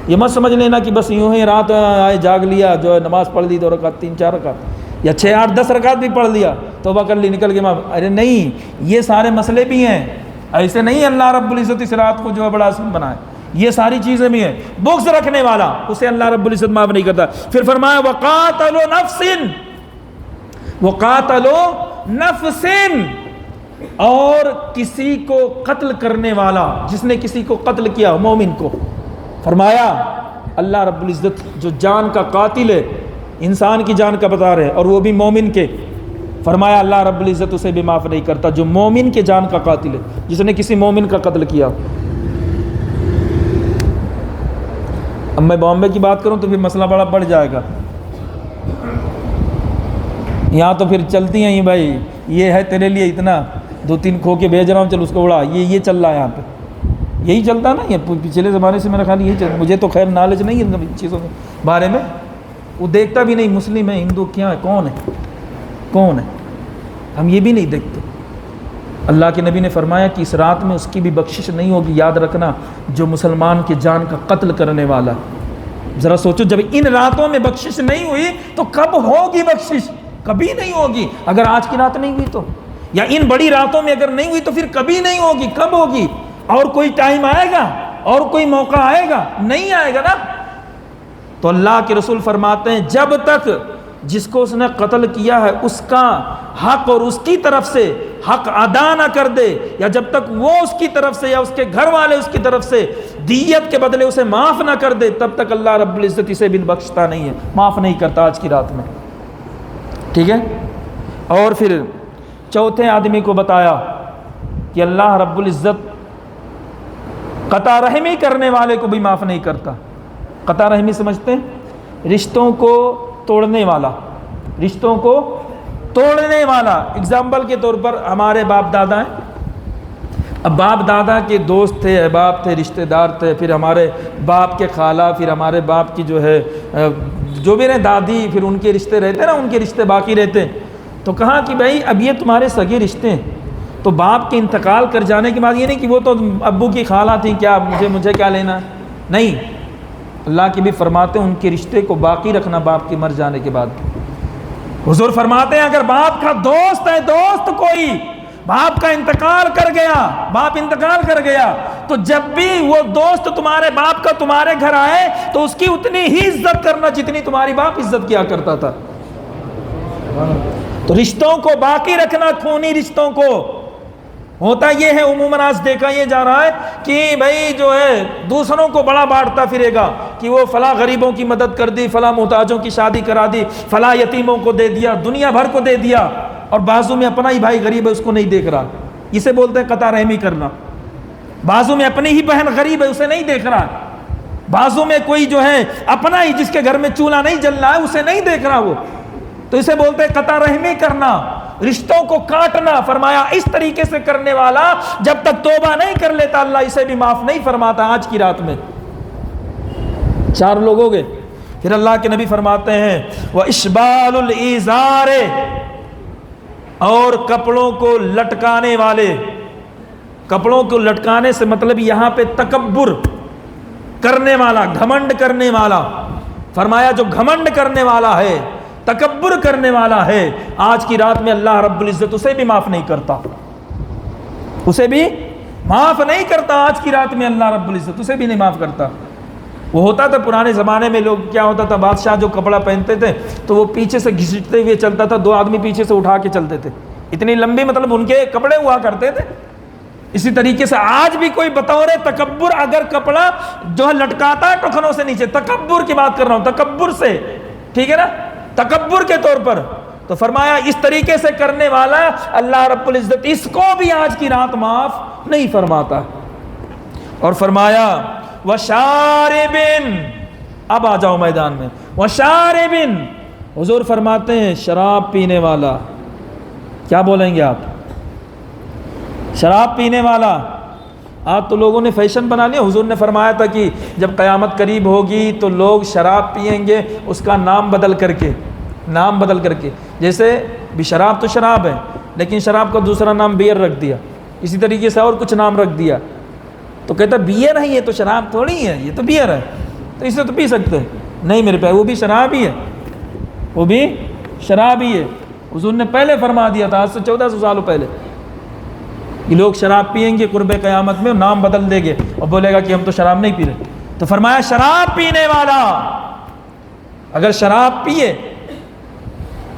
یہ مت سمجھ لینا کہ بس یوں ہی رات آئے جاگ لیا، جو ہے نماز پڑھ لی 2 رکعت 3 4 رکعت یا 6 8 10 رکعت بھی پڑھ لیا، توبہ کر لی نکل کے معاف. ارے نہیں، یہ سارے مسئلے بھی ہیں. ایسے نہیں اللہ رب العزت اس رات کو جو ہے بڑا آسان بنائے، یہ ساری چیزیں بھی ہیں. بغض رکھنے والا اسے اللہ رب العزت معاف نہیں کرتا. پھر فرمایا وقاتلوا نفس، اور کسی کو قتل کرنے والا، جس نے کسی کو قتل کیا مومن کو، فرمایا اللہ رب العزت جو جان کا قاتل ہے، انسان کی جان کا بتا رہے اور وہ بھی مومن کے، فرمایا اللہ رب العزت اسے بھی معاف نہیں کرتا جو مومن کے جان کا قاتل ہے، جس نے کسی مومن کا قتل کیا. اب میں بامبے کی بات کروں تو پھر مسئلہ بڑا بڑھ جائے گا. یہاں تو پھر چلتی ہیں یہ بھائی، یہ ہے تیرے لیے اتنا 2-3 کھو کے بھیج رہا ہوں، چل اس کو اڑا. یہ چل رہا ہے یہاں پہ، یہی چلتا نا. یہ پچھلے زمانے سے میرا خیال یہی چلتا. مجھے تو خیر نالج نہیں ہے ان چیزوں کے بارے میں، وہ دیکھتا بھی نہیں مسلم ہے ہندو کیا ہے، کون ہے، ہم یہ بھی نہیں دیکھتے. اللہ کے نبی نے فرمایا کہ اس رات میں اس کی بھی بخشش نہیں ہوگی. یاد رکھنا جو مسلمان کے جان کا قتل کرنے والا. ذرا سوچو جب ان راتوں میں بخشش نہیں ہوئی تو کب ہوگی بخشش؟ کبھی نہیں ہوگی. اگر آج کی رات نہیں ہوئی تو، یا ان بڑی راتوں میں اگر نہیں ہوئی تو پھر کبھی نہیں ہوگی. کب ہوگی؟ اور کوئی ٹائم آئے گا اور کوئی موقع آئے گا؟ نہیں آئے گا نا. تو اللہ کے رسول فرماتے ہیں جب تک جس کو اس نے قتل کیا ہے اس کا حق اور اس کی طرف سے حق ادا نہ کر دے، یا جب تک وہ اس کی طرف سے یا اس کے گھر والے اس کی طرف سے دیت کے بدلے اسے معاف نہ کر دے، تب تک اللہ رب العزت اسے بھی بخشتا نہیں ہے، معاف نہیں کرتا آج کی رات میں. ٹھیک ہے. اور پھر چوتھے آدمی کو بتایا کہ اللہ رب العزت قطع رحمی کرنے والے کو بھی معاف نہیں کرتا. قطع رحمی سمجھتے ہیں؟ رشتوں کو توڑنے والا، رشتوں کو توڑنے والا. اگزامپل کے طور پر ہمارے باپ دادا ہیں، اب باپ دادا کے دوست تھے، احباب تھے، رشتہ دار تھے، پھر ہمارے باپ کے خالہ، پھر ہمارے باپ کی جو ہے جو بھی رہے دادی، پھر ان کے رشتے رہتے نا، ان کے رشتے باقی رہتے. تو کہا کہ بھائی اب یہ تمہارے سگے رشتے ہیں، تو باپ کے انتقال کر جانے کے بعد یہ نہیں کہ وہ تو ابو کی خالہ تھیں، کیا مجھے کیا لینا. نہیں، اللہ کی بھی فرماتے ہیں ان کے رشتے کو باقی رکھنا باپ کے مر جانے کے بعد. حضور فرماتے ہیں اگر باپ کا دوست ہے، دوست کوئی باپ کا انتقال کر گیا، باپ انتقال کر گیا، تو جب بھی وہ دوست تمہارے باپ کا تمہارے گھر آئے تو اس کی اتنی ہی عزت کرنا جتنی تمہاری باپ عزت کیا کرتا تھا. تو رشتوں کو باقی رکھنا، خونی رشتوں کو. ہوتا یہ ہے عموماً آج دیکھا یہ جا رہا ہے کہ بھائی جو ہے دوسروں کو بڑا بانٹتا پھرے گا کہ وہ فلاں غریبوں کی مدد کر دی، فلاں محتاجوں کی شادی کرا دی، فلاں یتیموں کو دے دیا، دنیا بھر کو دے دیا، اور بازو میں اپنا ہی بھائی غریب ہے اس کو نہیں دیکھ رہا. اسے بولتے ہیں قطع رحمی کرنا. بازو میں اپنی ہی بہن غریب ہے اسے نہیں دیکھ رہا، بازو میں کوئی جو ہے اپنا ہی جس کے گھر میں چولہا نہیں جل رہا ہے اسے نہیں دیکھ رہا وہ، تو اسے بولتے ہیں قطع رحمی کرنا، رشتوں کو کاٹنا. فرمایا اس طریقے سے کرنے والا جب تک توبہ نہیں کر لیتا اللہ اسے بھی معاف نہیں فرماتا. آج کی رات میں 4 لوگ ہو گئے. پھر اللہ کے نبی فرماتے ہیں وَإِشْبَالُ الْإِزَارِ، اور کپڑوں کو لٹکانے والے. کپڑوں کو لٹکانے سے مطلب یہاں پہ تکبر کرنے والا، گھمنڈ کرنے والا. فرمایا جو گھمنڈ کرنے والا ہے، تکبر کرنے والا ہے، آج کی رات میں اللہ رب العزت اسے بھی معاف نہیں کرتا، اسے بھی معاف نہیں کرتا. آج کی رات میں اللہ رب العزت اسے بھی نہیں معاف کرتا. وہ ہوتا تھا پرانے زمانے میں، لوگ کیا ہوتا تھا، بادشاہ جو کپڑا پہنتے تھے تو وہ پیچھے سے گھسیٹتے ہوئے چلتا تھا، 2 آدمی پیچھے سے اٹھا کے چلتے تھے، اتنی لمبی مطلب ان کے کپڑے ہوا کرتے تھے. اسی طریقے سے آج بھی کوئی بطور تکبر اگر کپڑا جو ہے لٹکاتا ہے ٹخنوں سے نیچے، تکبر کی بات کر رہا ہوں، تکبر سے، ٹھیک ہے نا، تکبر کے طور پر، تو فرمایا اس طریقے سے کرنے والا اللہ رب العزت اس کو بھی آج کی رات معاف نہیں فرماتا. اور فرمایا وَشَارِبٍ، اب آ جاؤ میدان میں. وَشَارِبٍ، حضور فرماتے ہیں شراب پینے والا. کیا بولیں گے آپ؟ شراب پینے والا. آج تو لوگوں نے فیشن بنا لیا. حضور نے فرمایا تھا کہ جب قیامت قریب ہوگی تو لوگ شراب پئیں گے اس کا نام بدل کر کے، جیسے بھی شراب تو شراب ہے لیکن شراب کا دوسرا نام بیئر رکھ دیا، اسی طریقے سے اور کچھ نام رکھ دیا. تو کہتا بیئر ہے، یہ تو شراب تھوڑی ہے، یہ تو بیئر ہے، تو اسے تو پی سکتے ہیں. نہیں میرے پاس، وہ بھی شراب ہی ہے، وہ بھی شراب ہی ہے. حضور نے پہلے فرما دیا تھا، آج سے 1400 سالوں پہلے، کہ لوگ شراب پئیں گے قرب قیامت میں، نام بدل دیں گے اور بولے گا کہ ہم تو شراب نہیں پی رہے. تو فرمایا شراب پینے والا اگر شراب پیے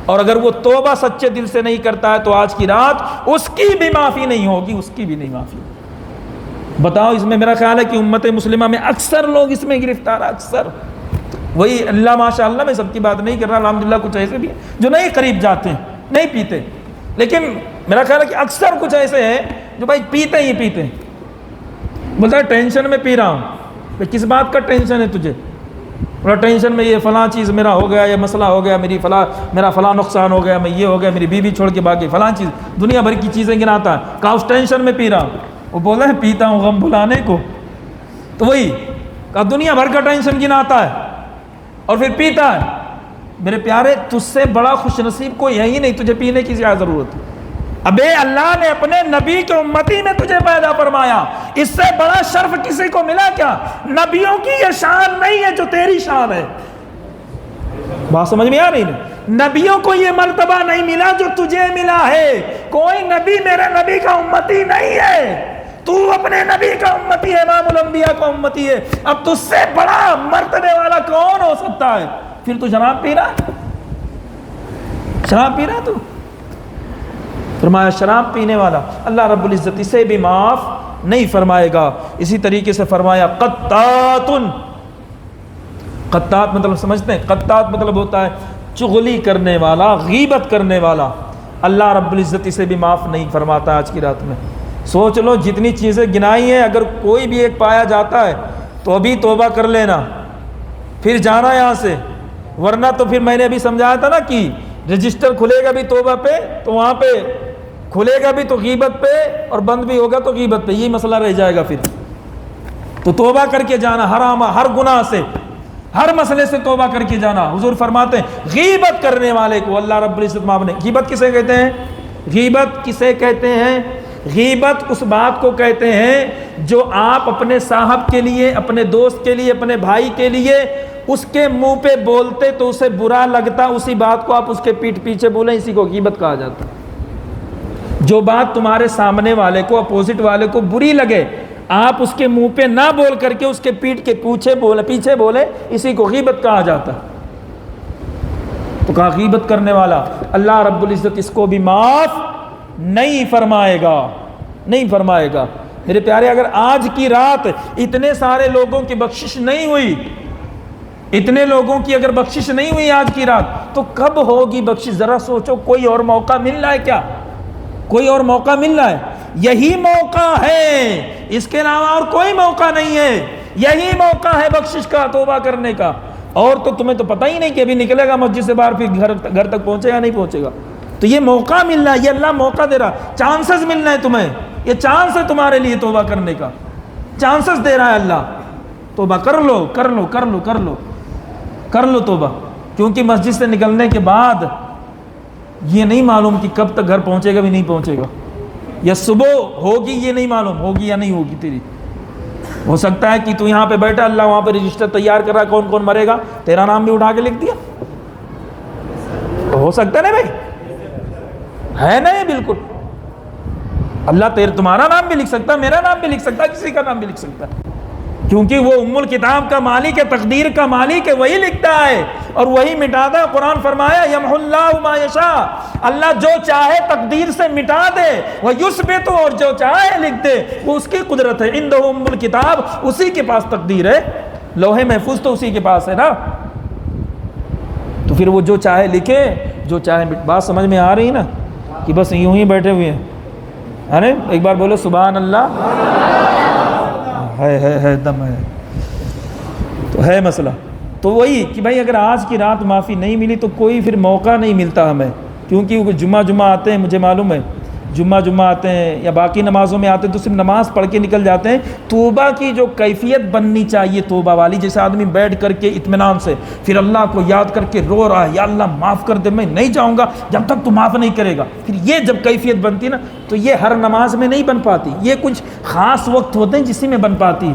اور اگر وہ توبہ سچے دل سے نہیں کرتا ہے تو آج کی رات اس کی بھی معافی نہیں ہوگی، اس کی بھی نہیں معافی. بتاؤ اس میں میرا خیال ہے کہ امت مسلمہ میں اکثر لوگ اس میں گرفتار ہیں، اکثر. وہی اللہ ماشاء اللہ، میں سب کی بات نہیں کر رہا، الحمدللہ کچھ ایسے بھی ہیں جو نہیں قریب جاتے ہیں، نہیں پیتے، لیکن میرا خیال ہے کہ اکثر کچھ ایسے ہیں جو بھائی پیتے ہی پیتے ہیں. بولتا ہے ٹینشن میں پی رہا ہوں. بھائی کس بات کا ٹینشن ہے تجھے؟ بڑا ٹینشن میں یہ فلاں چیز میرا ہو گیا، یہ مسئلہ ہو گیا، میرا فلاں نقصان ہو گیا، میں یہ ہو گیا، میری بیوی چھوڑ کے باقی فلاں چیز، دنیا بھر کی چیزیں گناتا ہے. کہا اس ٹینشن میں پی رہا ہوں. وہ بول رہے ہیں پیتا ہوں غم بھلانے کو. تو وہی کہا دنیا بھر کا ٹینشن گناتا ہے اور پھر پیتا ہے. میرے پیارے تجھ سے بڑا خوش نصیب کوئی ہے ہی نہیں، تجھے پینے کی کیا ضرورت ہے؟ ابے اللہ نے اپنے نبی کے امتی میں تجھے پیدا فرمایا، اس سے بڑا شرف کسی کو ملا کیا؟ نبیوں کی یہ شان نہیں ہے جو تیری شان ہے. بات سمجھ میں آ رہی نا؟ نبیوں کو یہ مرتبہ نہیں ملا جو تجھے ملا ہے. کوئی نبی میرے نبی کا امتی نہیں ہے، تو اپنے نبی کا امتی ہے، امام الانبیاء کا امتی ہے. اب تجھ سے بڑا مرتبے والا کون ہو سکتا ہے؟ پھر تو جناب پی رہا. شراب پی رہا تو فرمایا شراب پینے والا اللہ رب العزت اسے بھی معاف نہیں فرمائے گا۔ اسی طریقے سے فرمایا قطاتن، قطات مطلب سمجھتے ہیں؟ قطات مطلب ہوتا ہے چغلی کرنے والا، غیبت کرنے والا، اللہ رب العزت اسے بھی معاف نہیں فرماتا آج کی رات میں۔ سوچ لو جتنی چیزیں گنائی ہیں، اگر کوئی بھی ایک پایا جاتا ہے تو ابھی توبہ کر لینا، پھر جانا یہاں سے، ورنہ تو پھر میں نے ابھی سمجھایا تھا نا کہ رجسٹر کھلے گا بھی توبہ پہ تو وہاں پہ کھلے گا بھی تو غیبت پہ، اور بند بھی ہوگا تو غیبت پہ، یہی مسئلہ رہ جائے گا پھر۔ تو توبہ کر کے جانا، ہر گناہ سے، ہر مسئلے سے توبہ کر کے جانا۔ حضور فرماتے ہیں غیبت کرنے والے کو اللہ رب العزت معاف نہیں۔ غیبت کسے کہتے ہیں؟ غیبت کسے کہتے ہیں؟ غیبت اس بات کو کہتے ہیں جو آپ اپنے صاحب کے لیے، اپنے دوست کے لیے، اپنے بھائی کے لیے اس کے منہ پہ بولتے تو اسے برا لگتا، اسی بات کو آپ اس کے پیٹھ پیچھے بولیں، اسی کو غیبت کہا جاتا ہے۔ جو بات تمہارے سامنے والے کو، اپوزٹ والے کو بری لگے، آپ اس کے منہ پہ نہ بول کر کے اس کے پیٹھ کے پیچھے بولے، اسی کو غیبت کہا جاتا ہے۔ تو کہا غیبت کرنے والا اللہ رب العزت اس کو بھی معاف نہیں فرمائے گا، نہیں فرمائے گا۔ میرے پیارے، اگر آج کی رات اتنے سارے لوگوں کی بخشش نہیں ہوئی، اتنے لوگوں کی اگر بخشش نہیں ہوئی آج کی رات، تو کب ہوگی بخشش؟ ذرا سوچو، کوئی اور موقع مل رہا ہے کیا؟ کوئی اور موقع مل رہا ہے؟ یہی موقع ہے، اس کے علاوہ اور کوئی موقع نہیں ہے۔ یہی موقع ہے بخشش کا، توبہ کرنے کا۔ اور تو تمہیں تو پتہ ہی نہیں کہ ابھی نکلے گا مسجد سے باہر، پھر گھر تک پہنچے گا نہیں پہنچے گا۔ تو یہ موقع مل رہا ہے، یہ اللہ موقع دے رہا، چانسز مل رہے ہیں تمہیں، یہ چانس ہے تمہارے لیے توبہ کرنے کا، چانسز دے رہا ہے اللہ۔ توبہ کر لو، کر لو، کر لو، کر لو، کر لو توبہ، کیونکہ مسجد سے نکلنے کے بعد یہ نہیں معلوم کہ کب تک گھر پہنچے گا بھی نہیں پہنچے گا، یا صبح ہوگی یہ نہیں معلوم ہوگی یا نہیں ہوگی تیری۔ ہو سکتا ہے کہ تو یہاں پہ بیٹھا، اللہ وہاں پہ رجسٹر تیار کر رہا ہے، کون کون مرے گا، تیرا نام بھی اٹھا کے لکھ دیا۔ ہو سکتا ہے نا بھائی، ہے نا؟ یہ بالکل اللہ تمہارا نام بھی لکھ سکتا ہے، میرا نام بھی لکھ سکتا ہے، کسی کا نام بھی لکھ سکتا ہے، کیونکہ وہ ام الکتاب کا مالک ہے، تقدیر کا مالک ہے، وہی لکھتا ہے اور وہی مٹاتا ہے۔ قرآن فرمایا یمحو اللہ ما یشاء، اللہ جو چاہے تقدیر سے مٹا دے، ویثبت، اور جو چاہے لکھ دے، وہ اس کی قدرت ہے۔ عنده ام الکتاب، اسی کے پاس تقدیر ہے، لوح محفوظ تو اسی کے پاس ہے نا، تو پھر وہ جو چاہے لکھے، جو چاہے بات سمجھ میں آ رہی نا، کہ بس یوں ہی بیٹھے ہوئے ہیں؟ ارے ایک بار بولو سبحان اللہ، ہے دم ہے، تو ہے مسئلہ۔ تو وہی کہ بھائی اگر آج کی رات معافی نہیں ملی تو کوئی پھر موقع نہیں ملتا ہمیں، کیونکہ جمعہ آتے ہیں، مجھے معلوم ہے جمعہ آتے ہیں یا باقی نمازوں میں آتے ہیں تو صرف نماز پڑھ کے نکل جاتے ہیں۔ توبہ کی جو کیفیت بننی چاہیے توبہ والی، جیسے آدمی بیٹھ کر کے اطمینان سے پھر اللہ کو یاد کر کے رو رہا ہے، یا اللہ معاف کر دے، میں نہیں جاؤں گا جب تک تو معاف نہیں کرے گا، پھر یہ جب کیفیت بنتی نا تو یہ ہر نماز میں نہیں بن پاتی، یہ کچھ خاص وقت ہوتے ہیں جسی میں بن پاتی۔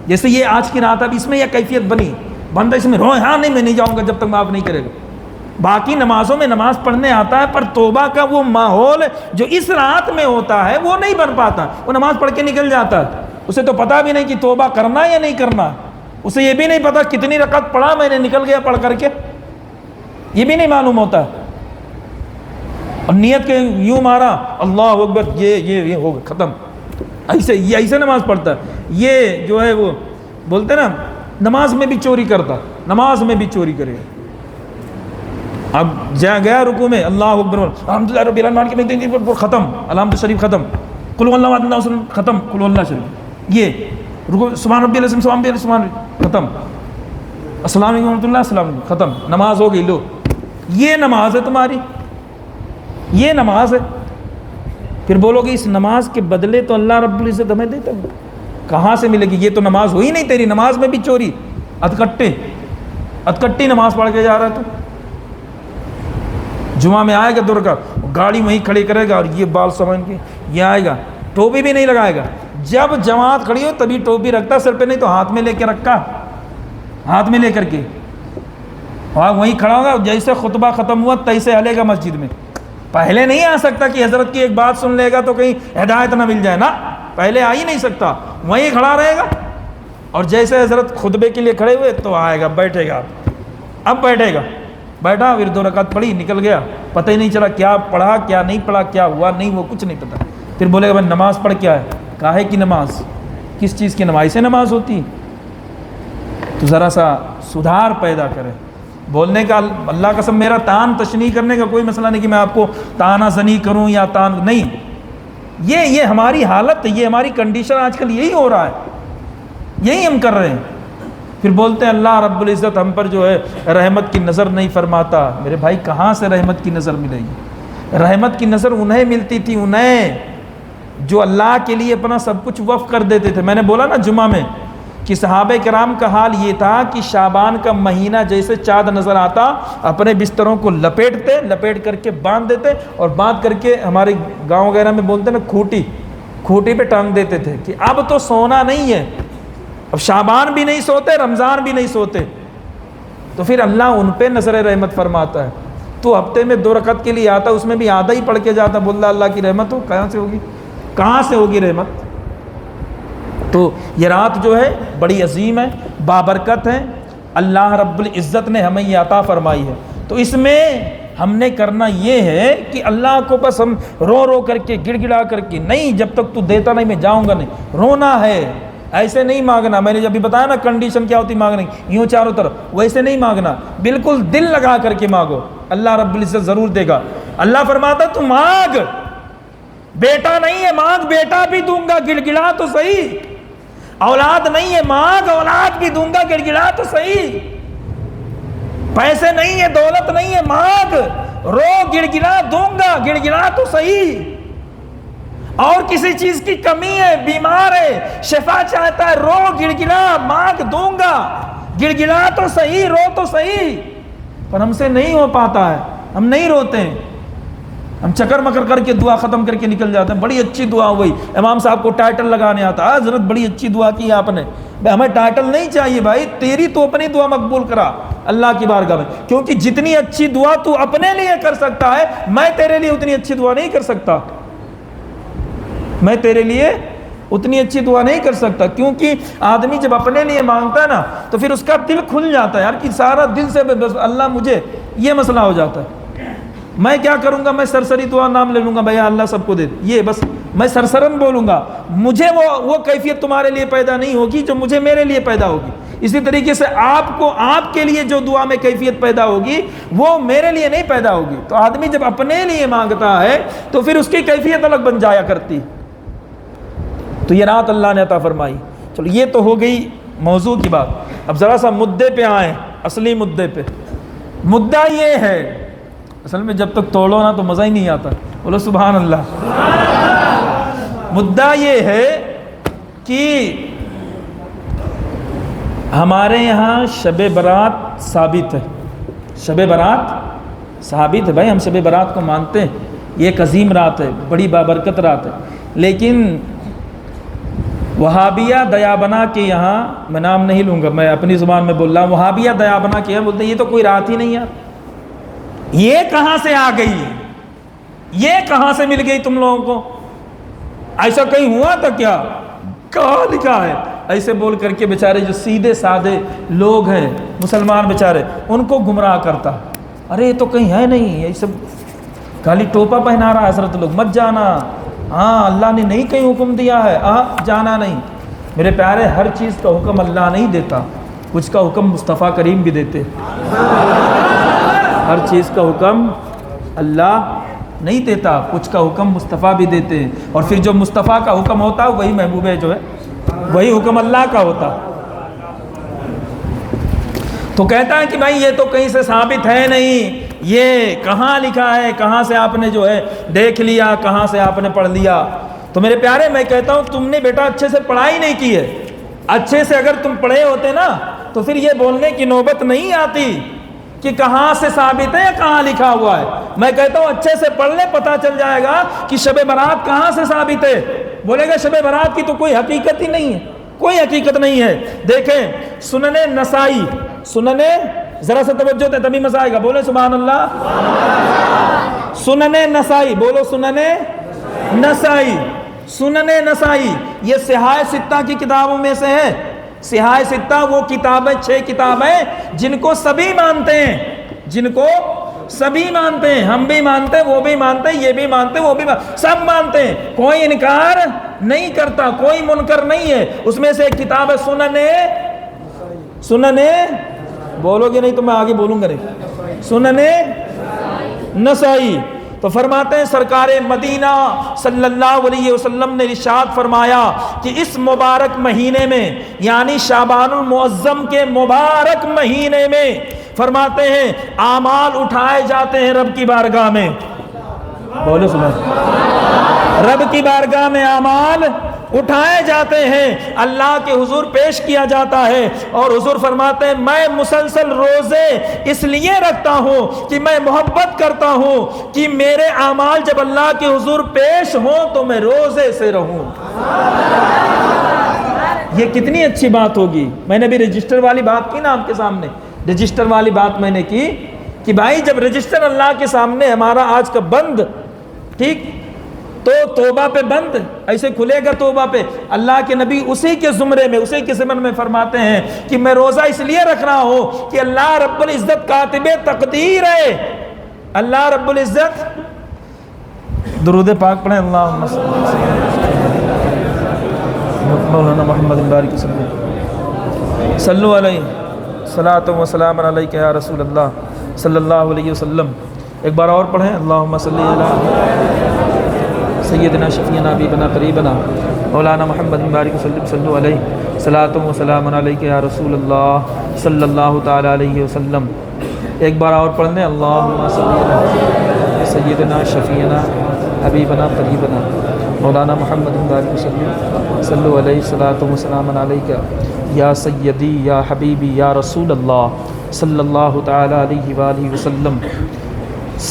جیسے یہ آج کی رات اب اس میں یہ کیفیت بنی، بندہ اس میں روئے، ہاں نہیں میں نہیں جاؤں گا جب تک معاف نہیں کرے گا۔ باقی نمازوں میں نماز پڑھنے آتا ہے، پر توبہ کا وہ ماحول جو اس رات میں ہوتا ہے وہ نہیں بن پاتا، وہ نماز پڑھ کے نکل جاتا ہے، اسے تو پتہ بھی نہیں کہ توبہ کرنا یا نہیں کرنا، اسے یہ بھی نہیں پتا کتنی رکعت پڑھا میں نے، نکل گیا پڑھ کر کے، یہ بھی نہیں معلوم ہوتا، اور نیت کے یوں مارا اللہ اکبر، یہ ہوگا ختم، ایسے نماز پڑھتا ہے۔ یہ جو ہے وہ بولتے نا نماز میں بھی چوری کرتا، نماز میں بھی چوری کرے، اب جہاں گیا رکوع میں اللہ اکبر الحمدللہ رب العالمین کے ختم، الحمد شریف ختم، قل اللہ احد اللہ وسلم ختم، قل اللہ شریف، یہ رکوع سبحان ربی العظیم سبحان ربی العظیم ختم، السلام علیکم ورحمۃ اللہ السلام علیکم ختم، نماز ہو گئی۔ لو یہ نماز ہے تمہاری، یہ نماز ہے۔ پھر بولو گے اس نماز کے بدلے تو اللہ رب العزت ہمیں دیتا ہے، کہاں سے ملے گی؟ یہ تو نماز ہوئی نہیں تیری، نماز میں بھی چوری، اتکٹی نماز پڑھ کے جا رہا ہے تو جمعہ میں آئے گا دور کا گاڑی وہیں کھڑی کرے گا اور یہ بال سامان کے یہ آئے گا، ٹوپی بھی نہیں لگائے گا، جب جماعت کھڑی ہو تبھی ٹوپی رکھتا سر پہ، نہیں تو ہاتھ میں لے کے رکھا، ہاتھ میں لے کر کے وہیں کھڑا ہوگا، جیسے خطبہ ختم ہوا تیسے ہلے گا مسجد میں۔ پہلے نہیں آ سکتا کہ حضرت کی ایک بات سن لے گا تو کہیں ہدایت نہ مل جائے نا، پہلے آ ہی نہیں سکتا، وہیں کھڑا رہے گا، اور جیسے حضرت خطبے کے لیے کھڑے ہوئے تو آئے گا، بیٹھے گا، اب بیٹھے گا، بیٹھا پھر 2 رکعت پڑھی نکل گیا, پتہ ہی نہیں چلا کیا پڑھا کیا نہیں پڑھا, کیا ہوا نہیں وہ کچھ نہیں پتہ. پھر بولے گا بھائی نماز پڑھ کیا ہے, کاہے کی نماز, کس چیز کی نماز, سے نماز ہوتی. تو ذرا سا سدھار پیدا کرے. بولنے کا اللہ قسم میرا تان تشنیع کرنے کا کوئی مسئلہ نہیں کہ میں آپ کو تانا زنی کروں یا تان نہیں, یہ ہماری حالت ہے, یہ ہماری کنڈیشن آج کل یہی ہو رہا ہے, یہی ہم کر رہے ہیں. پھر بولتے ہیں اللہ رب العزت ہم پر جو ہے رحمت کی نظر نہیں فرماتا. میرے بھائی کہاں سے رحمت کی نظر ملے گی؟ رحمت کی نظر انہیں ملتی تھی, انہیں جو اللہ کے لیے اپنا سب کچھ وقف کر دیتے تھے. میں نے بولا نا جمعہ میں کہ صحابہ کرام کا حال یہ تھا کہ شعبان کا مہینہ جیسے چاند نظر آتا اپنے بستروں کو لپیٹ کر کے باندھ دیتے, اور باندھ کر کے ہمارے گاؤں وغیرہ میں بولتے ہیں نا کھوٹی پہ ٹانگ دیتے تھے کہ اب تو سونا نہیں ہے, اب شعبان بھی نہیں سوتے, رمضان بھی نہیں سوتے. تو پھر اللہ ان پہ نظر رحمت فرماتا ہے. تو ہفتے میں 2 رکعت کے لیے آتا, اس میں بھی آدھا ہی پڑھ کے جاتا, بولتا اللہ کی رحمت ہو, کہاں سے ہوگی رحمت. تو یہ رات جو ہے بڑی عظیم ہے, بابرکت ہے, اللہ رب العزت نے ہمیں یہ عطا فرمائی ہے. تو اس میں ہم نے کرنا یہ ہے کہ اللہ کو بس ہم رو کر کے گڑ گڑا کر کے نہیں, جب تک تو دیتا نہیں میں جاؤں گا نہیں. رونا ہے, ایسے نہیں مانگنا. میں نے جب بھی بتایا نا کنڈیشن کیا ہوتی مانگنے کی, یوں چاروں طرف, ویسے نہیں مانگنا, بالکل دل لگا کر کے مانگو, اللہ رب العزت ضرور دے گا. اللہ فرماتا تو مانگ, بیٹا نہیں ہے مانگ, بیٹا بھی دوں گا, گڑ گڑا تو صحیح. اولاد نہیں ہے مانگ, اولاد بھی دوں گا, گڑ گڑا تو صحیح. پیسے نہیں ہے, دولت نہیں ہے مانگ, رو, گڑ گڑا دوں گا, گڑ گڑا تو صحیح. اور کسی چیز کی کمی ہے, بیمار ہے, شفا چاہتا ہے, رو, گڑ گڑا, مانگ دوں گا, گڑ گڑا تو صحیح, رو تو صحیح. پر ہم سے نہیں ہو پاتا ہے, ہم نہیں روتے ہیں, ہم چکر مکر کر کے دعا ختم کر کے نکل جاتے ہیں. بڑی اچھی دعا ہوئی, امام صاحب کو ٹائٹل لگانے آتا, حضرت بڑی اچھی دعا کی آپ نے. ہمیں ٹائٹل نہیں چاہیے بھائی, تیری تو اپنی دعا مقبول کرا اللہ کی بارگاہ میں, کیونکہ جتنی اچھی دعا تو اپنے لیے کر سکتا ہے, میں تیرے لیے اتنی اچھی دعا نہیں کر سکتا. میں تیرے لیے اتنی اچھی دعا نہیں کر سکتا. کیونکہ آدمی جب اپنے لیے مانگتا ہے نا تو پھر اس کا دل کھل جاتا ہے یار, کہ سارا دل سے بس اللہ مجھے, یہ مسئلہ ہو جاتا ہے. میں کیا کروں گا, میں سرسری دعا نام لے لوں گا, بھیا اللہ سب کو دے, یہ بس میں سرسرن بولوں گا, مجھے وہ کیفیت تمہارے لیے پیدا نہیں ہوگی جو مجھے میرے لیے پیدا ہوگی. اسی طریقے سے آپ کو آپ کے لیے جو دعا میں کیفیت پیدا ہوگی وہ میرے لیے نہیں پیدا ہوگی. تو آدمی جب اپنے لیے مانگتا ہے تو پھر اس کی کیفیت الگ بن جایا کرتی. تو یہ رات اللہ نے عطا فرمائی. چلو یہ تو ہو گئی موضوع کی بات. اب ذرا سا مدعے پہ آئیں, اصلی مدعے پہ. مدعا یہ ہے, اصل میں جب تک توڑو نا تو مزہ ہی نہیں آتا, بولو سبحان اللہ. مدعا یہ ہے کہ ہمارے یہاں شب برات ثابت ہے, شب برات ثابت ہے بھائی, ہم شب برات کو مانتے ہیں, یہ ایک عظیم رات ہے, بڑی بابرکت رات ہے. لیکن وہابیہ دیابنا کے یہاں, میں نام نہیں لوں گا, میں اپنی زبان میں بول رہا ہوں, وہابیہ دیابنا کے یہاں بولتے ہیں یہ تو کوئی رات ہی نہیں ہے, یہ کہاں سے آ گئی, یہ کہاں سے مل گئی تم لوگوں کو, ایسا کہیں ہوا تھا کیا, کہاں لکھا ہے. ایسے بول کر کے بیچارے جو سیدھے سادے لوگ ہیں مسلمان بیچارے, ان کو گمراہ کرتا. ارے یہ تو کہیں ہے نہیں, یہ سب خالی ٹوپا پہنا رہا ہے حضرت لوگ, مت جانا, ہاں اللہ نے نہیں کہیں حکم دیا ہے, جانا نہیں. میرے پیارے, ہر چیز کا حکم اللہ نہیں دیتا, کچھ کا حکم مصطفیٰ کریم بھی دیتے. ہر چیز کا حکم اللہ نہیں دیتا, کچھ کا حکم مصطفیٰ بھی دیتے ہیں. اور پھر جو مصطفیٰ کا حکم ہوتا ہے وہی محبوب جو ہے, وہی حکم اللہ کا ہوتا. تو کہتا ہے کہ بھائی یہ تو کہیں سے ثابت ہے نہیں, یہ کہاں لکھا ہے, کہاں سے آپ نے جو ہے دیکھ لیا, کہاں سے آپ نے پڑھ لیا. تو میرے پیارے, میں کہتا ہوں تم نے بیٹا اچھے سے پڑھائی نہیں کی ہے. اچھے سے اگر تم پڑھے ہوتے نا تو پھر یہ بولنے کی نوبت نہیں آتی کہ کہاں سے ثابت ہے یا کہاں لکھا ہوا ہے. میں کہتا ہوں اچھے سے پڑھ لے, پتہ چل جائے گا کہ شب برات کہاں سے ثابت ہے. بولے گا شب برات کی تو کوئی حقیقت ہی نہیں ہے, کوئی حقیقت نہیں ہے. دیکھیں سنن نسائی, سنن, ذرا سا توجہ دے تبھی مزہ آئے گا, بولے سبحان اللہ. سنن نسائی, بولو سنن نسائی. سنن نسائی یہ صحاح ستہ کی کتابوں میں سے ہے. صحاح ستہ وہ کتابیں, 6 کتابیں جن کو سبھی مانتے ہیں, جن کو سبھی مانتے ہیں، ہم بھی مانتے ہیں، وہ بھی مانتے ہیں، یہ بھی مانتے ہیں، وہ بھی سب مانتے ہیں، کوئی انکار نہیں کرتا، کوئی منکر نہیں ہے۔ اس میں سے ایک کتاب ہے سنن بولو گے نہیں تو میں آگے بولوں گا نہیں، سنن نسائی۔ تو فرماتے ہیں سرکار مدینہ صلی اللہ علیہ وسلم نے ارشاد فرمایا کہ اس مبارک مہینے میں، یعنی شعبان المعظم کے مبارک مہینے میں، فرماتے ہیں اعمال اٹھائے جاتے ہیں رب کی بارگاہ میں۔ بولے سنا، رب کی بارگاہ میں اعمال اٹھائے جاتے ہیں، اللہ کے حضور پیش کیا جاتا ہے، اور حضور فرماتے ہیں میں مسلسل روزے اس لیے رکھتا ہوں کہ میں محبت کرتا ہوں کہ میرے اعمال جب اللہ کے حضور پیش ہوں تو میں روزے سے رہوں۔ یہ کتنی اچھی بات ہوگی۔ میں نے بھی رجسٹر والی بات کی نا آپ کے سامنے، رجسٹر والی بات میں نے کی کہ بھائی جب رجسٹر اللہ کے سامنے ہمارا آج کا بند، ٹھیک، تو توبہ پہ بند ایسے کھلے گا توبہ پہ، اللہ کے نبی اسی کے زمرے میں، اسی کے ضمن میں فرماتے ہیں کہ میں روزہ اس لیے رکھ رہا ہوں کہ اللہ رب العزت کاتب تقدیر ہے۔ اللہ رب العزت، درود پاک پڑھیں، اللہم مولانا محمد بارک وسلم، صلو علیہ صلاۃ و سلام علیک یا رسول اللہ صلی اللہ علیہ وسلم۔ ایک بار اور پڑھیں، اللہم صلی علی سیدنا شفیعنا حبیبنا قریبنا مولانا محمد بارک وسلم، صلو علیہ صلاۃ و سلام علیک یا رسول اللہ صلی اللہ تعالی علیہ وسلم۔ ایک بار اور پڑھ لیں، اللہم صلی علی سیدنا شفیعنا حبیبنا قریبنا مولانا محمد بارک وسلم، صلو علیہ صلاۃ و سلام علیک یا سیدی یا حبیبی یا رسول اللہ صلی اللہ تعالی علیہ وآلہ وسلم،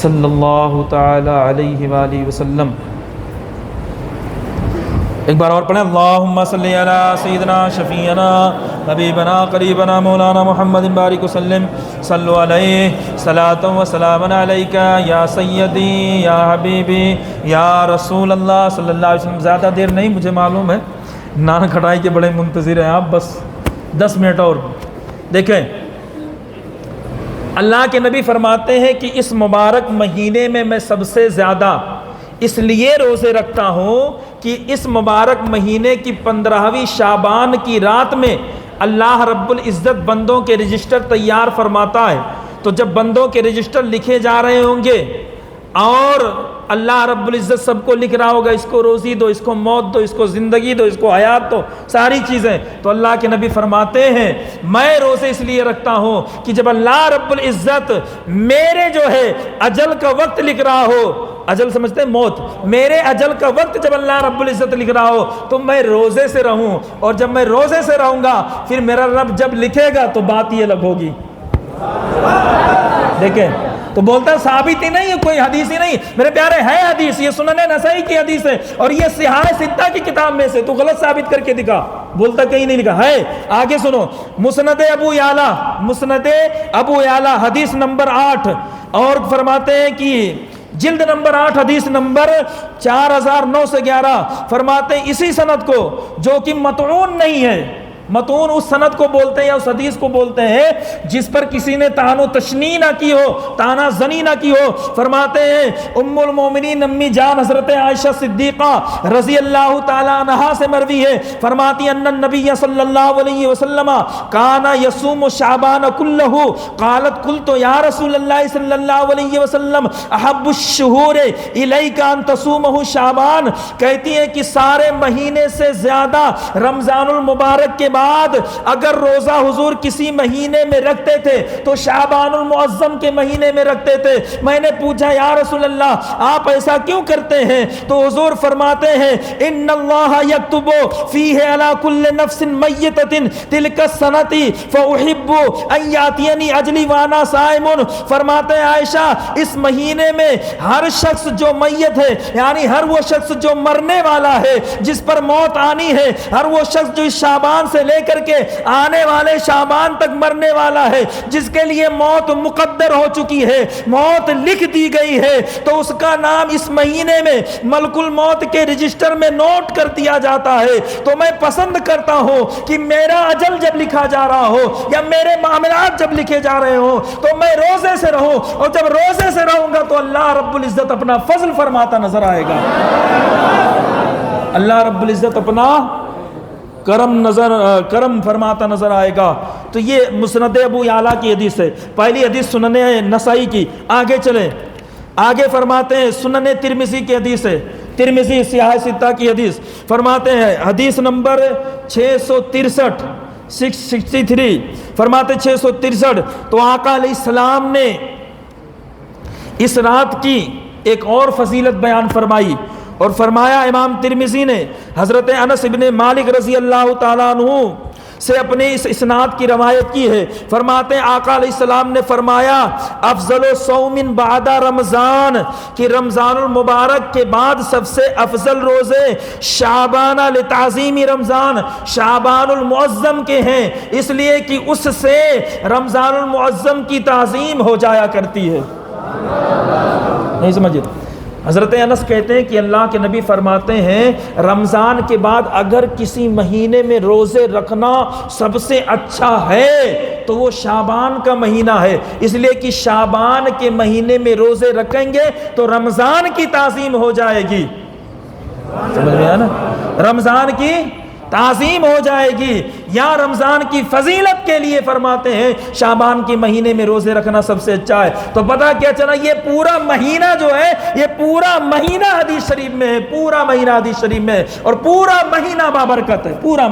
صلی اللہ تعالی علیہ وآلہ وسلم۔ ایک بار اور پڑھیں، اللہم صلی علی سیدنا شفیعنا حبیبنا قریبنا مولانا محمد بارک وسلم، صلو علیہ صلاۃ و سلام علیک یا سیدی یا حبیبی یا رسول اللہ صلی اللہ علیہ وسلم۔ زیادہ دیر نہیں، مجھے معلوم ہے نان کھٹائی کے بڑے منتظر ہیں آپ، بس 10 منٹ اور دیکھیں۔ اللہ کے نبی فرماتے ہیں کہ اس مبارک مہینے میں میں سب سے زیادہ اس لیے روزے رکھتا ہوں کہ اس مبارک مہینے کی 15ویں شعبان کی رات میں اللہ رب العزت بندوں کے رجسٹر تیار فرماتا ہے۔ تو جب بندوں کے رجسٹر لکھے جا رہے ہوں گے اور اللہ رب العزت سب کو لکھ رہا ہوگا، اس کو روزی دو، اس کو موت دو، اس کو زندگی دو، اس کو حیات دو، ساری چیزیں، تو اللہ کے نبی فرماتے ہیں میں روزے اس لیے رکھتا ہوں کہ جب اللہ رب العزت میرے جو ہے اجل کا وقت لکھ رہا ہو، اجل سمجھتے ہیں موت، میرے اجل کا وقت جب اللہ رب العزت لکھ رہا ہو تو میں روزے سے رہوں، اور جب میں روزے سے رہوں گا پھر میرا رب جب لکھے گا تو بات یہ الگ ہوگی۔ دیکھیں تو بولتا ہے ثابت ہی نہیں ہے، کوئی حدیث ہی نہیں، میرے پیارے ہے حدیث، یہ سنن نسائی کی حدیث ہے اور یہ صحاح ستہ کی کتاب میں سے، تو غلط ثابت کر کے دکھا، بولتا کہیں نہیں لکھا ہے۔ آگے سنو، مسند ابو یعلا حدیث نمبر 8، اور فرماتے ہیں کہ جلد نمبر 8 حدیث نمبر 4911، فرماتے ہیں اسی سند کو جو کہ مطعون نہیں ہے، متون اس سند کو بولتے ہیں یا اس حدیث کو بولتے ہیں جس پر کسی نے طعن و تشنیع نہ کی ہو، طعنہ زنی نہ کی ہو۔ فرماتے ہیں ام المومنین امی جان حضرت عائشہ صدیقہ رضی اللہ تعالی عنہا سے مروی ہے، فرماتی ہیں ان النبی صلی اللہ علیہ وسلم کانا یصوم شعبان کلہ، قالت قلت یا رسول اللہ صلی اللہ علیہ وسلم احب الشہور الیک ان تصومہ شعبان، کہتی ہیں کہ سارے مہینے سے زیادہ رمضان المبارک کے بعد اگر روزہ حضور کسی مہینے میں رکھتے تھے تو شعبان المعظم کے مہینے میں رکھتے تھے۔ میں نے پوچھا یا رسول اللہ آپ ایسا کیوں کرتے ہیں؟ تو حضور فرماتے ہیں ان اللہ یکتب فیہ علی کل نفس میتۃ تلک السنۃ فاحب ان یاتینی اجلی وانا صائم، فرماتے ہیں عائشہ اس مہینے میں ہر شخص جو میت ہے، یعنی ہر وہ شخص جو مرنے والا ہے، جس پر موت آنی ہے، ہر وہ شخص جو اس شعبان سے لے کر کے آنے والے شعبان تک مرنے والا ہے، جس کے لیے موت مقدر ہو چکی ہے، موت لکھ دی گئی ہے، تو اس کا نام اس مہینے میں ملک الموت کے رجسٹر میں نوٹ کر دیا جاتا ہے۔ تو میں پسند کرتا ہوں کہ میرا اجل جب لکھا جا رہا ہو یا میرے معاملات جب لکھے جا رہے ہوں تو میں روزے سے رہوں، اور جب روزے سے رہوں گا تو اللہ رب العزت اپنا فضل فرماتا نظر آئے گا، اللہ رب العزت اپنا کرم فرماتا نظر آئے گا۔ تو یہ مسند ابو یعلا کی حدیث ہے، پہلی حدیث سنن نسائی کی۔ آگے چلیں، آگے فرماتے ہیں سنن ترمذی کی حدیث ہے، ترمذی سیاہ ستہ کی حدیث، فرماتے ہیں حدیث نمبر 663 فرماتے 663، تو آقا علیہ السلام نے اس رات کی ایک اور فضیلت بیان فرمائی، اور فرمایا، امام ترمذی نے حضرت انس ابن مالک رضی اللہ تعالیٰ عنہ سے اپنے اس اسناد کی روایت کی ہے، فرماتے ہیں آقا علیہ السلام نے فرمایا، افضل صوم بعد رمضان، کہ رمضان المبارک کے بعد سب سے افضل روزے شعبان لتعظیم رمضان، شعبان المعظم کے ہیں، اس لیے کہ اس سے رمضان المعظم کی تعظیم ہو جایا کرتی ہے۔ نہیں سمجھے؟ حضرت انس کہتے ہیں کہ اللہ کے نبی فرماتے ہیں رمضان کے بعد اگر کسی مہینے میں روزے رکھنا سب سے اچھا ہے تو وہ شعبان کا مہینہ ہے، اس لیے کہ شعبان کے مہینے میں روزے رکھیں گے تو رمضان کی تعظیم ہو جائے گی، سمجھ میں آیا نا، رمضان کی تعظیم ہو جائے گی، یا رمضان کی فضیلت کے لیے فرماتے ہیں شعبان کے مہینے میں روزے رکھنا سب سے اچھا ہے۔ تو پتہ کیا چلا، یہ پورا مہینہ جو ہے، یہ پورا مہینہ حدیث شریف میں ہے، پورا مہینہ حدیث شریف میں ہے، اور پورا مہینہ بابرکت ہے، پورا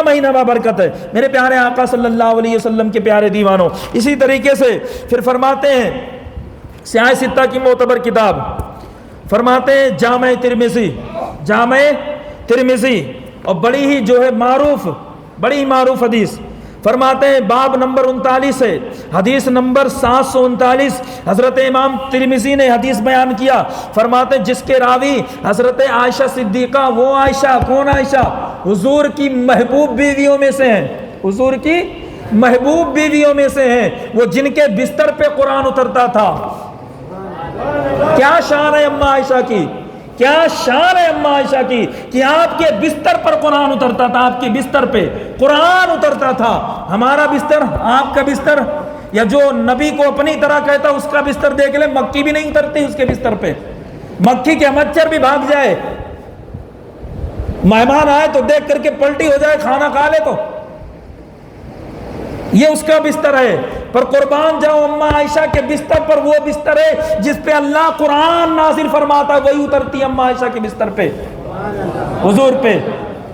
مہینہ بابرکت ہے، میرے پیارے آقا صلی اللہ علیہ وسلم کے پیارے دیوانوں۔ اسی طریقے سے پھر فرماتے ہیں سیاہ ستہ کی معتبر کتاب، فرماتے ہیں جامع ترمذی، اور بڑی ہی جو ہے معروف حدیث، فرماتے ہیں باب نمبر 39 ہے، حدیث نمبر 739، حضرت امام ترمذی نے حدیث بیان کیا، فرماتے ہیں جس کے راوی حضرت عائشہ صدیقہ، وہ عائشہ کون عائشہ؟ حضور کی محبوب بیویوں میں سے ہیں، حضور کی محبوب بیویوں میں سے ہیں، وہ جن کے بستر پہ قرآن اترتا تھا۔ کیا شان ہے اماں عائشہ کی، کیا شان ہے اماں عائشہ کی کہ آپ کے بستر پر قرآن اترتا تھا، آپ کے بستر پہ قرآن اترتا تھا۔ ہمارا بستر، آپ کا بستر، یا جو نبی کو اپنی طرح کہتا اس کا بستر دیکھ لیں، مکھی بھی نہیں اترتی اس کے بستر پہ، مکھی کے مچھر بھی بھاگ جائے، مہمان آئے تو دیکھ کر کے پلٹی ہو جائے، کھانا کھا لے تو یہ اس کا بستر ہے۔ پر قربان جاؤ اماں عائشہ کے بستر پر، وہ بستر ہے جس پہ اللہ قرآن نازل فرماتا ہے، وہی اترتی ہے اماں عائشہ کے بستر پہ، حضور پہ۔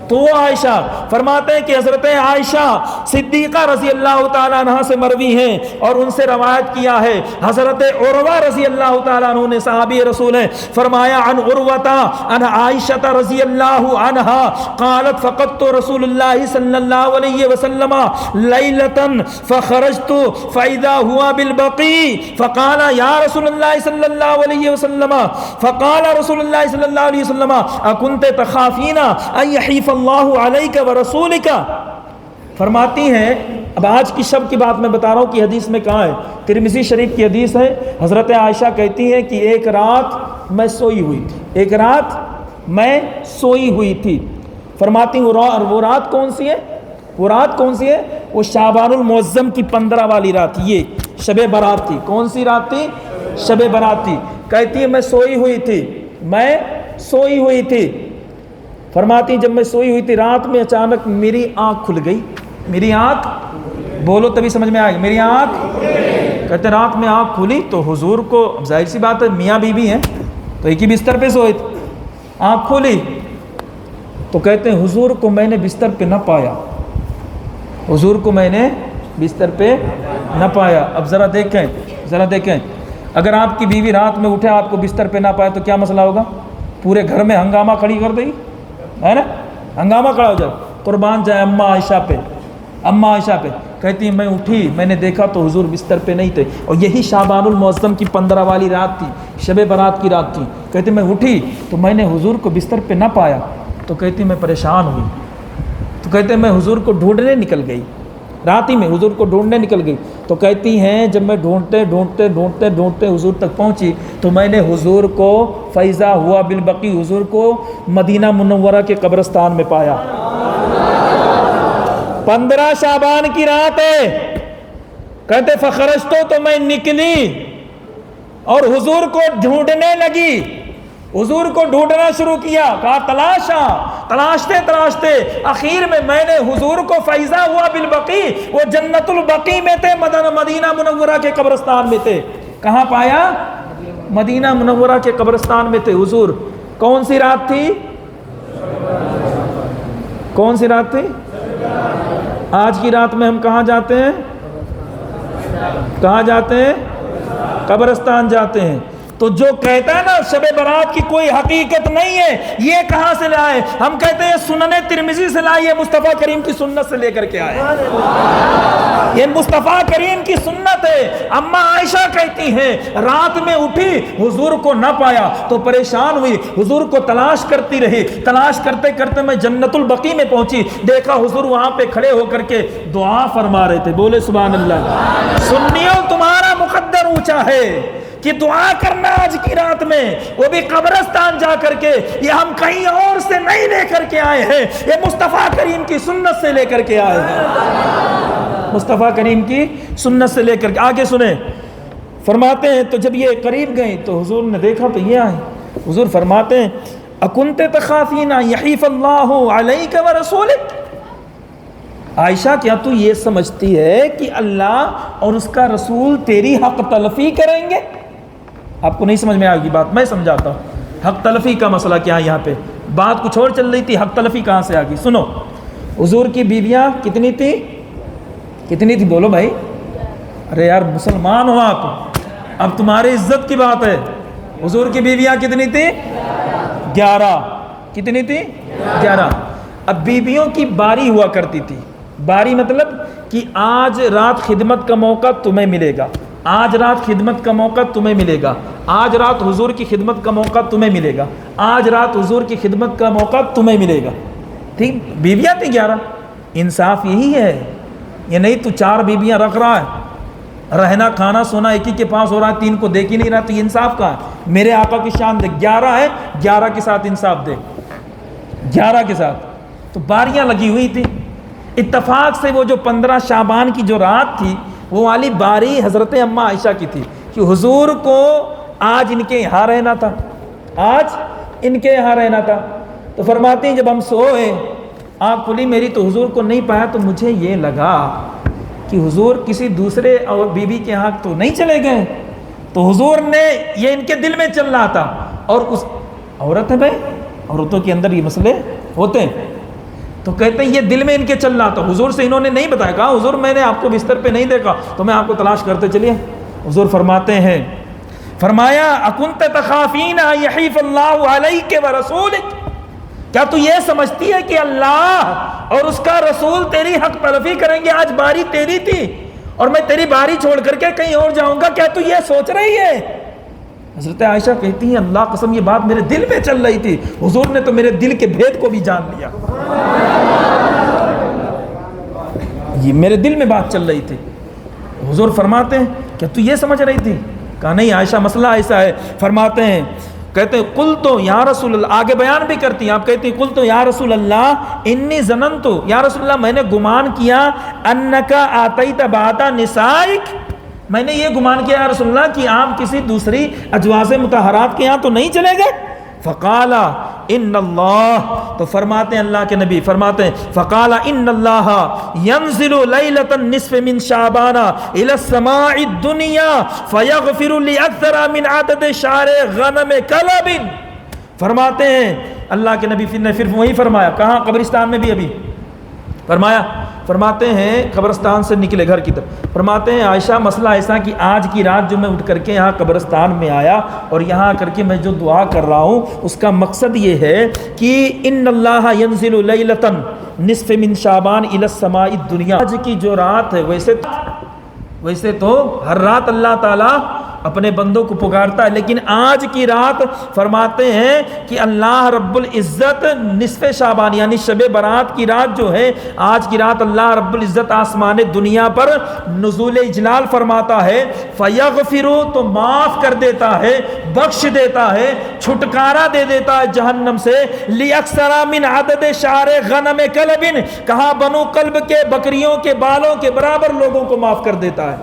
تو وہ عائشہ فرماتے ہیں کہ حضرت عائشہ صدیقہ رضی اللہ تعالیٰ عنہ سے مروی ہیں، اور ان سے روایت کیا ہے حضرت عروہ رضی اللہ تعالیٰ عنہ نے، صحابی رسول ہیں، فرمایا عن عروہ عن عائشہ رضی اللہ عنہا قالت فقدت رسول اللہ صلی اللہ علیہ وسلم لیلتا فخرجت فاذا ہوا بالبقیع فقال یا رسول اللہ صلی اللہ علیہ وسلم، فقال رسول اللہ صلی اللہ علیہ وسلم اکنت تخافین ان یحیف اللہ علیک ورسولک۔ فرماتی ہیں، اب آج کی شب کی بات میں بتا رہا ہوں کہ حدیث میں کہاں ہے، ترمذی شریف کی حدیث ہے، حضرت عائشہ کہتی ہیں کہ ایک رات میں سوئی ہوئی تھی، فرماتی ہیں وہ رات کون سی ہے؟ وہ شعبان المعظم کی 15 والی رات، یہ شب برات تھی۔ کون سی رات تھی؟ شب برات تھی۔ کہتی ہے میں سوئی ہوئی تھی، فرماتی جب میں سوئی ہوئی تھی رات میں اچانک میری آنکھ کھل گئی، میری آنکھ، بولو تبھی سمجھ میں آئے گی، میری آنکھ، کہتے رات میں آنکھ کھلی تو حضور کو، ظاہر سی بات ہے میاں بیوی ہیں تو ایک ہی بستر پہ سوئے تھے، آنکھ کھلی تو کہتے ہیں حضور کو میں نے بستر پہ نہ پایا، اب ذرا دیکھیں اگر آپ کی بیوی رات میں اٹھے آپ کو بستر پہ نہ پائے تو کیا مسئلہ ہوگا؟ پورے گھر میں ہنگامہ کھڑی کر دے گی، ہے نا، ہنگامہ کھڑا ہو جائے۔ قربان جائے اماں عائشہ پہ کہتی ہیں میں اٹھی، میں نے دیکھا تو حضور بستر پہ نہیں تھے، اور یہی شعبان المعظم کی 15 والی رات تھی، شب برات کی رات تھی۔ کہتی میں اٹھی تو میں نے حضور کو بستر پہ نہ پایا، تو کہتی میں پریشان ہوئی، تو کہتے ہیں میں حضور کو ڈھونڈنے نکل گئی، رات ہی میں حضور کو ڈھونڈنے نکل گئی. تو کہتی ہیں جب میں ڈھونڈتے حضور تک پہنچی تو میں نے حضور کو فیضا ہوا بالبقی، حضور کو مدینہ منورہ کے قبرستان میں پایا. 15 شعبان کی رات ہے. کہتے فخرجتو تو میں نکلی اور حضور کو ڈھونڈنے لگی، حضور کو ڈھونڈنا شروع کیا. کہا تلاشتے اخیر میں نے حضور کو فیضا ہوا بالبقی، وہ جنت البقی میں تھے، مدینہ منورہ کے قبرستان میں تھے. کہاں پایا؟ مدینہ منورہ کے قبرستان میں تھے حضور. کون سی رات تھی؟ کون سی رات تھی؟ آج کی رات میں ہم کہاں جاتے ہیں؟ کہاں جاتے ہیں؟ قبرستان جاتے ہیں. تو جو کہتا ہے نا شب برات کی کوئی حقیقت نہیں ہے، یہ کہاں سے لائے؟ ہم کہتے ہیں سنن ترمذی سے لائے، یہ مصطفیٰ کریم کی سنت سے لے کر کے آئے. یہ مصطفیٰ کریم کی سنت ہے. اماں عائشہ کہتی ہیں رات میں اٹھی، حضور کو نہ پایا تو پریشان ہوئی، حضور کو تلاش کرتی رہی. تلاش کرتے کرتے میں جنت البقی میں پہنچی، دیکھا حضور وہاں پہ کھڑے ہو کر کے دعا فرما رہے تھے. بولے سبحان اللہ. سنیوں تمہارا مقدر اونچا ہے کہ دعا کرنا آج کی رات میں، وہ بھی قبرستان جا کر کے. یہ ہم کہیں اور سے نہیں لے کر کے آئے ہیں، یہ مصطفیٰ کریم کی سنت سے لے کر کے آئے ہیں. مصطفیٰ کریم کی سنت سے لے کر کے. آگے سنیں، فرماتے ہیں تو جب یہ قریب گئے تو حضور نے دیکھا تو یہ آئے. حضور فرماتے ہیں اکنت تخافین یحیف اللہ علیک ورسولک. عائشہ کیا تو یہ سمجھتی ہے کہ اللہ اور اس کا رسول تیری حق تلفی کریں گے؟ آپ کو نہیں سمجھ میں آئے گی بات، میں سمجھاتا ہوں. حق تلفی کا مسئلہ کیا ہے یہاں پہ؟ بات کچھ اور چل رہی تھی، حق تلفی کہاں سے آ گئی؟ سنو، حضور کی بیویاں کتنی تھی؟ کتنی تھی بولو بھائی. ارے یار مسلمان ہو آپ، اب تمہاری عزت کی بات ہے. حضور کی بیویاں کتنی تھی؟ 11. کتنی تھی؟ 11. اب بیویوں کی باری ہوا کرتی تھی. باری مطلب کہ آج رات خدمت کا موقع تمہیں ملے گا، آج رات خدمت کا موقع تمہیں ملے گا، آج رات حضور کی خدمت کا موقع تمہیں ملے گا، آج رات حضور کی خدمت کا موقع تمہیں ملے گا. ٹھیک، بیویاں تھیں 11. انصاف یہی ہے، یہ نہیں تو 4 بیویاں رکھ رہا ہے، رہنا کھانا سونا ایک ہی کے پاس ہو رہا ہے، 3 کو دیکھ ہی نہیں رہا، تو یہ انصاف کہاں ہے؟ میرے آقا کی شان دے، 11 ہے، 11 کے ساتھ انصاف دے، 11 کے ساتھ. تو باریاں لگی ہوئی تھی. اتفاق سے وہ جو 15 شعبان کی جو رات تھی وہ والی باری حضرت اماں عائشہ کی تھی کہ حضور کو آج ان کے یہاں رہنا تھا، آج ان کے یہاں رہنا تھا. تو فرماتی ہیں جب ہم سوئے آنکھ کھلی میری تو حضور کو نہیں پایا، تو مجھے یہ لگا کہ حضور کسی دوسرے اور بیوی کے یہاں تو نہیں چلے گئے. تو حضور نے یہ ان کے دل میں چل رہا تھا. اور اس عورت ہے بھائی، عورتوں کے اندر یہ مسئلے ہوتے ہیں. تو کہتے ہیں یہ دل میں ان کے چل رہا تھا. حضور سے انہوں نے نہیں بتایا، کہا حضور میں نے آپ کو بستر پہ نہیں دیکھا تو میں آپ کو تلاش کرتے چلیے. حضور فرماتے ہیں، فرمایا اکنت تخافین یحیف اللہ علیک ورسولک. کیا تو یہ سمجھتی ہے کہ اللہ اور اس کا رسول تیری حق تلفی کریں گے؟ آج باری تیری تھی اور میں تیری باری چھوڑ کر کے کہیں اور جاؤں گا، کیا تو یہ سوچ رہی ہے؟ حضرت عائشہ کہتی ہیں اللہ قسم یہ بات میرے دل میں چل رہی تھی، حضور نے تو میرے دل کے بھید کو بھی جان لیا. یہ میرے دل میں بات چل رہی تھی. حضور فرماتے ہیں کیا تو یہ سمجھ رہی تھی؟ کہا نہیں عائشہ مسئلہ ایسا ہے. فرماتے ہیں کہتے ہیں قل تو یا رسول اللہ، آگے بیان بھی کرتی ہیں، آپ کہتی ہیں قل تو یا رسول اللہ انی ظننت، یا رسول اللہ میں نے گمان کیا انکا آتیت بعد نسائک، میں نے یہ گمان کیا یا رسول اللہ کہ آپ کسی دوسری ازواج مطہرات کے یہاں تو نہیں چلے گئے. فقال ان اللہ، تو فرماتے ہیں اللہ کے نبی فرماتے ہیں فقال ان اللہ ينزل ليلة النصف من شعبان الى السماء الدنيا فيغفر لاكثر من عدد شعر غنم كلب. فرماتے ہیں اللہ کے نبی نے پھر وہی فرمایا، کہاں؟ قبرستان میں بھی ابھی فرمایا. فرماتے ہیں قبرستان سے نکلے گھر کی طرف. فرماتے ہیں عائشہ مسئلہ ایسا کہ آج کی رات جو میں اٹھ کر کے یہاں قبرستان میں آیا اور یہاں کر کے میں جو دعا کر رہا ہوں اس کا مقصد یہ ہے کہ ان اللہ ينزل لیلۃ نصف من شعبان الی السماء الدنیا. آج کی جو رات ہے ویسے تو ہر رات اللہ تعالیٰ اپنے بندوں کو پکارتا ہے، لیکن آج کی رات فرماتے ہیں کہ اللہ رب العزت نصف شعبان یعنی شب برات کی رات جو ہے، آج کی رات اللہ رب العزت آسمان دنیا پر نزول اجلال فرماتا ہے، فیغفرو تو معاف کر دیتا ہے، بخش دیتا ہے، چھٹکارا دے دیتا ہے جہنم سے، لیکثر من عدد شعر غنم کلب، کہا بنو کلب کے بکریوں کے بالوں کے برابر لوگوں کو معاف کر دیتا ہے۔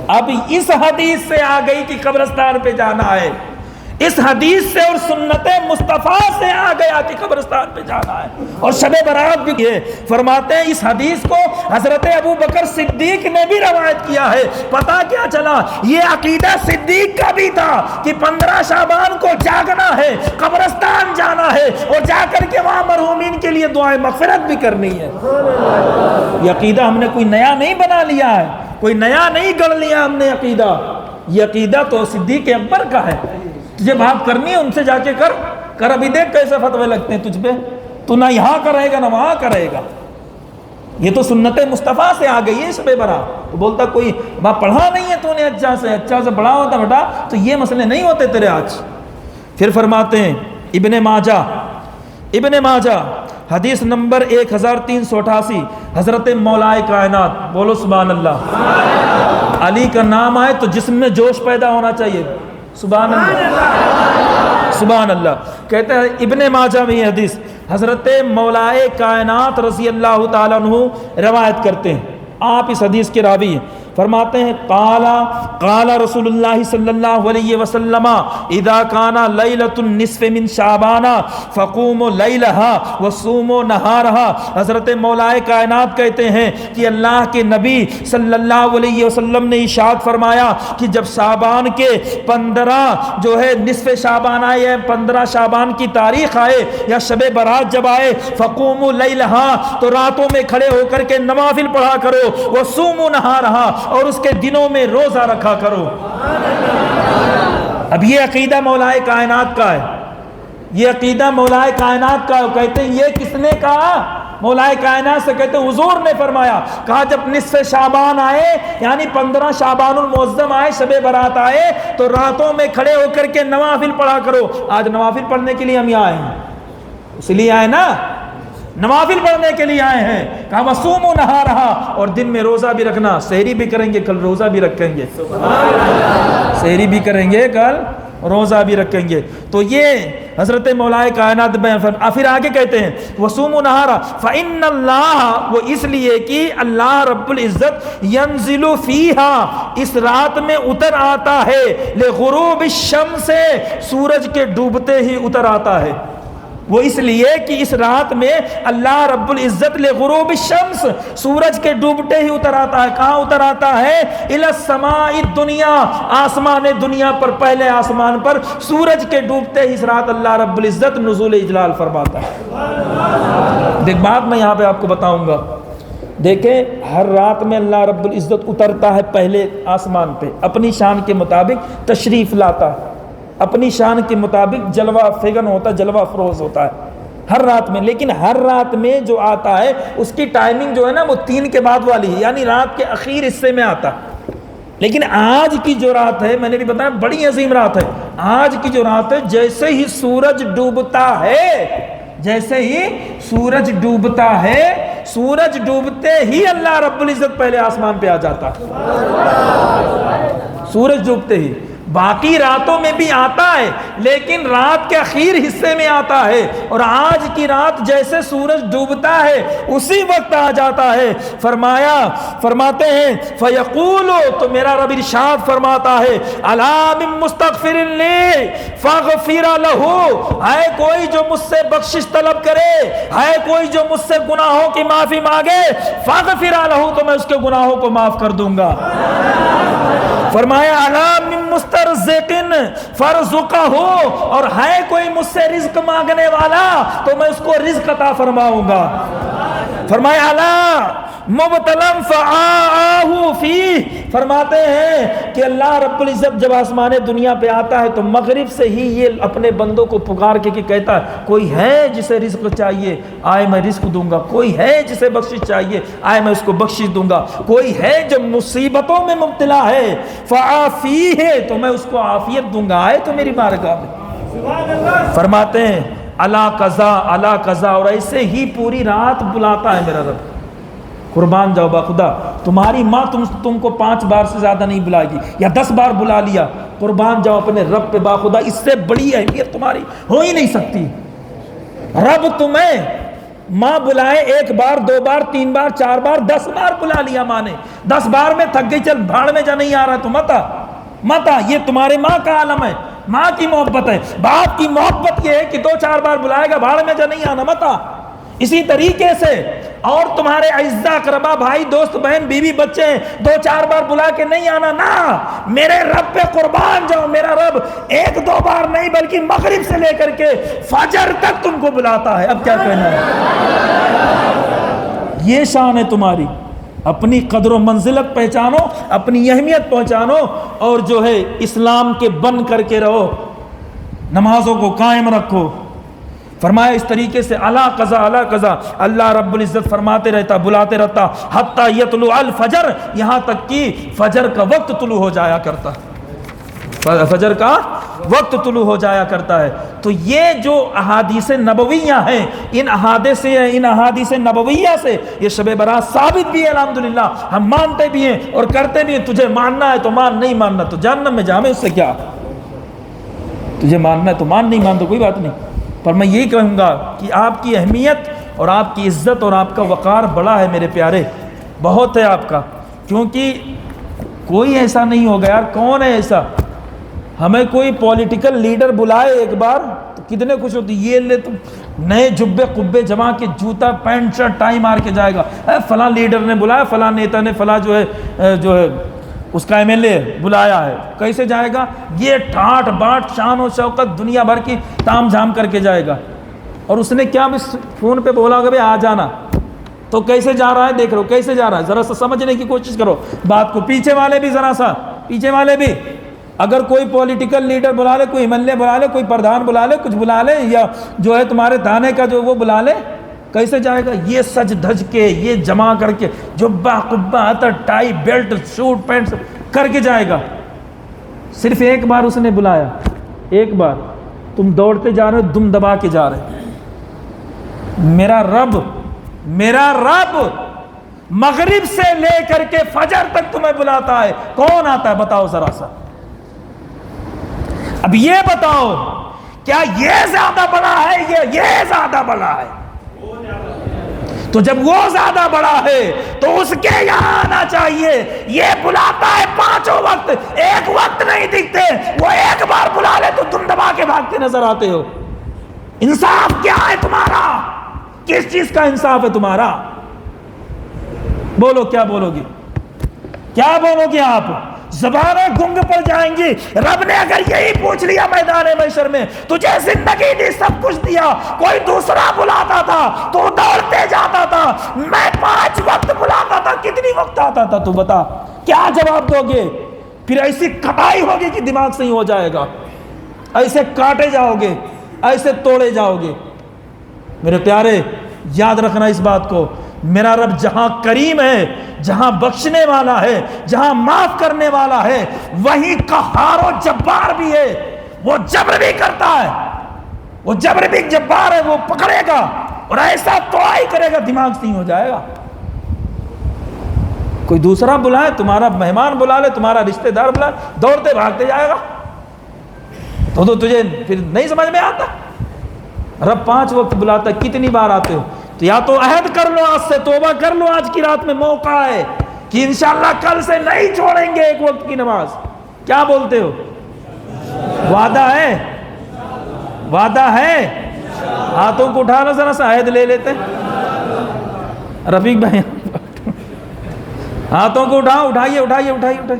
اب اس حدیث سے آ گئی کہ قبرستان پہ جانا ہے، اس حدیث سے اور سنت مصطفیٰ سے آ گیا کہ قبرستان پہ جانا ہے، اور شب برات بھی ہے۔ فرماتے ہیں اس حدیث کو حضرت ابو بکر صدیق نے بھی روایت کیا ہے۔ پتہ کیا چلا؟ یہ عقیدہ صدیق کا بھی تھا کہ 15 شعبان کو جاگنا ہے، قبرستان جانا ہے، اور جا کر کے وہاں مرحومین کے لیے دعائیں مغفرت بھی کرنی ہے۔ یہ عقیدہ ہم نے کوئی نیا نہیں بنا لیا ہے، کوئی نیا نہیں گڑھ لیا ہم نے عقیدہ، یہ عقیدہ تو صدیق اکبر کا ہے۔ تجھے بات کرنی ہے ان سے جا کے کر ابھی دیکھ کیسے فتوے لگتے ہیں تجھ پہ، تو نہ یہاں کرے گا نہ وہاں کرے گا۔ یہ تو سنت مصطفیٰ سے آ گئی ہے شب برات۔ تو بولتا کوئی پڑھا نہیں ہے تو نے اچھا سے پڑھا ہوتا بیٹا تو یہ مسئلے نہیں ہوتے تیرے آج۔ پھر فرماتے ہیں ابن ماجہ حدیث نمبر 1388، حضرت مولا کائنات، بولو سبحان اللہ، علی کا نام آئے تو جسم میں جوش پیدا ہونا چاہیے، سبحان اللہ سبحان اللہ۔ کہتے ہیں ابن ماجہ میں یہ حدیث حضرت مولا کائنات رضی اللہ تعالیٰ عنہ روایت کرتے ہیں، آپ اس حدیث کے راوی ہیں۔ فرماتے ہیں قال رسول اللہ صلی اللہ علیہ وسلم اذا کان لیلۃ النصف من شعبان فقوموا لیلہا وصوموا نہارہا۔ حضرت مولا کائنات کہتے ہیں کہ اللہ کے نبی صلی اللہ علیہ وسلم نے ارشاد فرمایا کہ جب شعبان کے 15 جو ہے نصف شعبان آئے ہیں، 15 شعبان کی تاریخ آئے یا شب برات جب آئے، فقوموا لیلہا تو راتوں میں کھڑے ہو کر کے نوافل پڑھا کرو، وصوموا نہارہا اور اس کے دنوں میں روزہ رکھا کرو۔ اب یہ عقیدہ مولا کائنات کا ہے، یہ عقیدہ مولا کائنات کا ہے۔ کہتے ہیں یہ کس نے کہا؟ مولا کائنات سے کہتے ہیں حضور نے فرمایا، کہا جب نصف شعبان آئے یعنی 15 شعبان المعظم آئے، شب برات آئے تو راتوں میں کھڑے ہو کر کے نوافل پڑھا کرو۔ آج نوافل پڑھنے کے لیے ہم یہاں آئے ہیں، اس لیے آئے نا، نوافل پڑھنے کے لیے آئے ہیں۔ کہا وصوموا نہارہا، اور دن میں روزہ بھی رکھنا، سحری بھی کریں گے کل روزہ بھی رکھیں گے، سحری بھی کریں گے کل روزہ بھی رکھیں گے۔ تو یہ حضرت مولا کائنات پھر آگے کہتے ہیں وصوموا نہارا فإن اللہ، وہ اس لیے کہ اللہ رب العزت ینزل فیہا اس رات میں اتر آتا ہے، لغروب الشمس سورج کے ڈوبتے ہی اتر آتا ہے۔ وہ اس لیے کہ اس رات میں اللہ رب العزت لغروب الشمس سورج کے ڈوبتے ہی اتر آتا ہے۔ کہاں اتر آتا ہے؟ الی السماء الدنیا، آسمان دنیا پر، پہلے آسمان پر سورج کے ڈوبتے ہی اس رات اللہ رب العزت نزول اجلال فرماتا ہے۔ دیکھ بات میں یہاں پہ آپ کو بتاؤں گا، دیکھیں ہر رات میں اللہ رب العزت اترتا ہے پہلے آسمان پہ، اپنی شان کے مطابق تشریف لاتا ہے، اپنی شان کے مطابق جلوہ فگن ہوتا ہے، جلوہ فروز ہوتا ہے ہر رات میں۔ لیکن ہر رات میں جو آتا ہے اس کی ٹائمنگ جو ہے نا وہ 3 کے بعد والی ہے، یعنی رات کے اخیر حصے میں آتا ہے۔ لیکن آج کی جو رات ہے، میں نے بھی بتایا بڑی عظیم رات ہے، آج کی جو رات ہے جیسے ہی سورج ڈوبتا ہے، جیسے ہی سورج ڈوبتا ہے، سورج ڈوبتے ہی اللہ رب العزت پہلے آسمان پہ آ جاتا ہے، سورج ڈوبتے ہی۔ باقی راتوں میں بھی آتا ہے لیکن رات کے اخیر حصے میں آتا ہے، اور آج کی رات جیسے سورج ڈوبتا ہے اسی وقت آ جاتا ہے۔ فرماتے ہیں فیقول، تو میرا رب ارشاد فرماتا ہے الا من مستغفر لی فاغفر لہ، ہے کوئی جو مجھ سے بخشش طلب کرے، ہے کوئی جو مجھ سے گناہوں کی معافی مانگے، فاغفر لہ تو میں اس کے گناہوں کو معاف کر دوں گا۔ فرمایا الا من مسترزق فرزقہ، اور ہے کوئی مجھ سے رزق مانگنے والا تو میں اس کو رزق عطا فرماؤں گا۔ فرمایا الا مبتلم فآہ فیہ، فرماتے ہیں کہ اللہ رب العزت جب آسمان دنیا پہ آتا ہے تو مغرب سے ہی یہ اپنے بندوں کو پکار کے کہتا ہے کوئی ہے جسے رزق چاہیے آئے میں رزق دوں گا، کوئی ہے جسے بخشش چاہیے آئے میں اس کو بخشش دوں گا، کوئی ہے جو مصیبتوں میں مبتلا ہے فآفیہ تو میں اس کو عافیت دوں گا، آئے تو میری بارگاہ میں۔ فرماتے ہیں الا قضا الا قضا، اور ایسے ہی پوری رات بلاتا ہے میرا رب۔ قربان جاؤ باخدا، تمہاری ماں تم کو 5 بار سے زیادہ نہیں بلائے گی یا 10 بار بلا لیا، قربان جاؤ اپنے رب پہ باخدا، اس سے بڑی اہمیت تمہاری ہو ہی نہیں سکتی۔ رب تمہیں ماں بلائے 1 بار 2 بار 3 بار 4 بار 10 بار بلا لیا ماں نے، 10 بار میں تھک گئی، چل بھاڑ میں جا، نہیں آ رہا تو مت آ، یہ تمہارے ماں کا عالم ہے، ماں کی محبت ہے۔ باپ کی محبت یہ ہے کہ 2-4 بار بلائے گا، بھاڑ میں جا، نہیں آنا، مت آ۔ اسی طریقے سے اور تمہارے اعزاء اقربا بھائی دوست بہن بیوی بچے ہیں، 2-4 بار بلا کے نہیں آنا، نہ، میرے رب پہ قربان جاؤ، میرا رب 1-2 بار نہیں بلکہ مغرب سے لے کر کے فجر تک تم کو بلاتا ہے۔ اب کیا کہنا ہے؟ یہ شان ہے تمہاری، اپنی قدر و منزلت پہچانو، اپنی اہمیت پہچانو، اور جو ہے اسلام کے بن کر کے رہو، نمازوں کو قائم رکھو۔ فرمایا اس طریقے سے الا قضا الا قضا، اللہ رب العزت فرماتے رہتا، بلاتے رہتا، حتی یطلع الفجر، یہاں تک کہ فجر کا وقت طلوع ہو جایا کرتا، فجر کا وقت طلوع ہو جایا کرتا ہے۔ تو یہ جو احادیث نبویہ ہیں، ان احادیث نبویہ سے یہ شب برات ثابت بھی ہے، الحمدللہ ہم مانتے بھی ہیں اور کرتے بھی ہیں۔ تجھے ماننا ہے تو مان، نہیں ماننا تو جہنم میں جا، میں اس سے کیا، تجھے ماننا ہے تو مان، نہیں مان تو کوئی بات نہیں۔ پر میں یہی کہوں گا کہ آپ کی اہمیت اور آپ کی عزت اور آپ کا وقار بڑا ہے میرے پیارے، بہت ہے آپ کا، کیونکہ کوئی ایسا نہیں ہوگا یار، کون ہے ایسا؟ ہمیں کوئی پولیٹیکل لیڈر بلائے ایک بار تو کتنے خوش ہوتی، یہ لے تو نئے جبے قبے جما کے جوتا پینٹ شرٹ ٹائی مار کے جائے گا، فلاں لیڈر نے بلایا، فلاں نیتا نے، فلاں جو ہے اس کا MLA بلایا ہے، کیسے جائے گا؟ یہ ٹھاٹ باٹ شان و شوقت دنیا بھر کی تام جھام کر کے جائے گا، اور اس نے کیا بس فون پہ بولا ہوگا بھائی آ جانا، تو کیسے جا رہا ہے دیکھ لو، کیسے جا رہا ہے، ذرا سا سمجھنے کی کوشش کرو بات کو۔ پیچھے والے بھی ذرا سا، پیچھے والے بھی، اگر کوئی پولیٹیکل لیڈر بلا لے، کوئی MLA بلا لے، کوئی پردھان بلا لے، کچھ بلا لے، یا جو ہے تمہارے تھانے کا جو وہ بلا لے، کیسے جائے گا؟ یہ سج دھج کے، یہ جمع کر کے، جبہ قبہ عطر ٹائی بیلٹ سوٹ پینٹ کر کے جائے گا۔ صرف ایک بار اس نے بلایا، ایک بار تم دوڑتے جا رہے ہو، دم دبا کے جا رہے، میرا رب مغرب سے لے کر کے فجر تک تمہیں بلاتا ہے، کون آتا ہے بتاؤ ذرا سا؟ اب یہ بتاؤ کیا یہ زیادہ بڑا ہے یا یہ زیادہ بڑا ہے؟ تو جب وہ زیادہ بڑا ہے تو اس کے یہاں آنا چاہیے۔ یہ بلاتا ہے 5 وقت، ایک وقت نہیں دکھتے، وہ ایک بار بلا لے تو تم دبا کے بھاگتے نظر آتے ہو۔ انصاف کیا ہے تمہارا؟ کس چیز کا انصاف ہے تمہارا؟ بولو، کیا بولو گے؟ کیا بولو گے آپ؟ زبانیں گنگ پڑ جائیں گی۔ رب نے اگر یہی پوچھ لیا میدان محشر میں، تجھے زندگی دی، سب کچھ دیا، کوئی دوسرا بلاتا تھا تو دوڑتے جاتا تھا، میں 5 وقت بلاتا تھا، کتنی وقت آتا تھا تو بتا، کیا جواب دو گے؟ پھر ایسی کٹائی ہوگی کہ دماغ صحیح ہو جائے گا، ایسے کاٹے جاؤ گے، ایسے توڑے جاؤ گے۔ میرے پیارے یاد رکھنا اس بات کو، میرا رب جہاں کریم ہے، جہاں بخشنے والا ہے، جہاں معاف کرنے والا ہے، وہیں قہار و جبار بھی ہے۔ وہ جبر بھی کرتا ہے، وہ جبر بھی جبار ہے، وہ پکڑے گا اور ایسا توڑائی کرے گا دماغ سے ہی ہو جائے گا۔ کوئی دوسرا بلائے، تمہارا مہمان بلا لے، تمہارا رشتہ دار بلائے، دوڑتے بھاگتے جائے گا، تو تجھے پھر نہیں سمجھ میں آتا۔ رب 5 وقت بلاتا ہے، کتنی بار آتے ہو؟ تو یا تو عہد کر لو، آج سے توبہ کر لو، آج کی رات میں موقع ہے کہ انشاءاللہ کل سے نہیں چھوڑیں گے 1 وقت کی نماز۔ کیا بولتے ہو؟ وعدہ ہے؟ وعدہ ہے؟ ہاتھوں کو اٹھا لو ذرا سا، عہد لے لیتے۔ رفیق بھائی ہاتھوں کو اٹھاؤ، اٹھائیے۔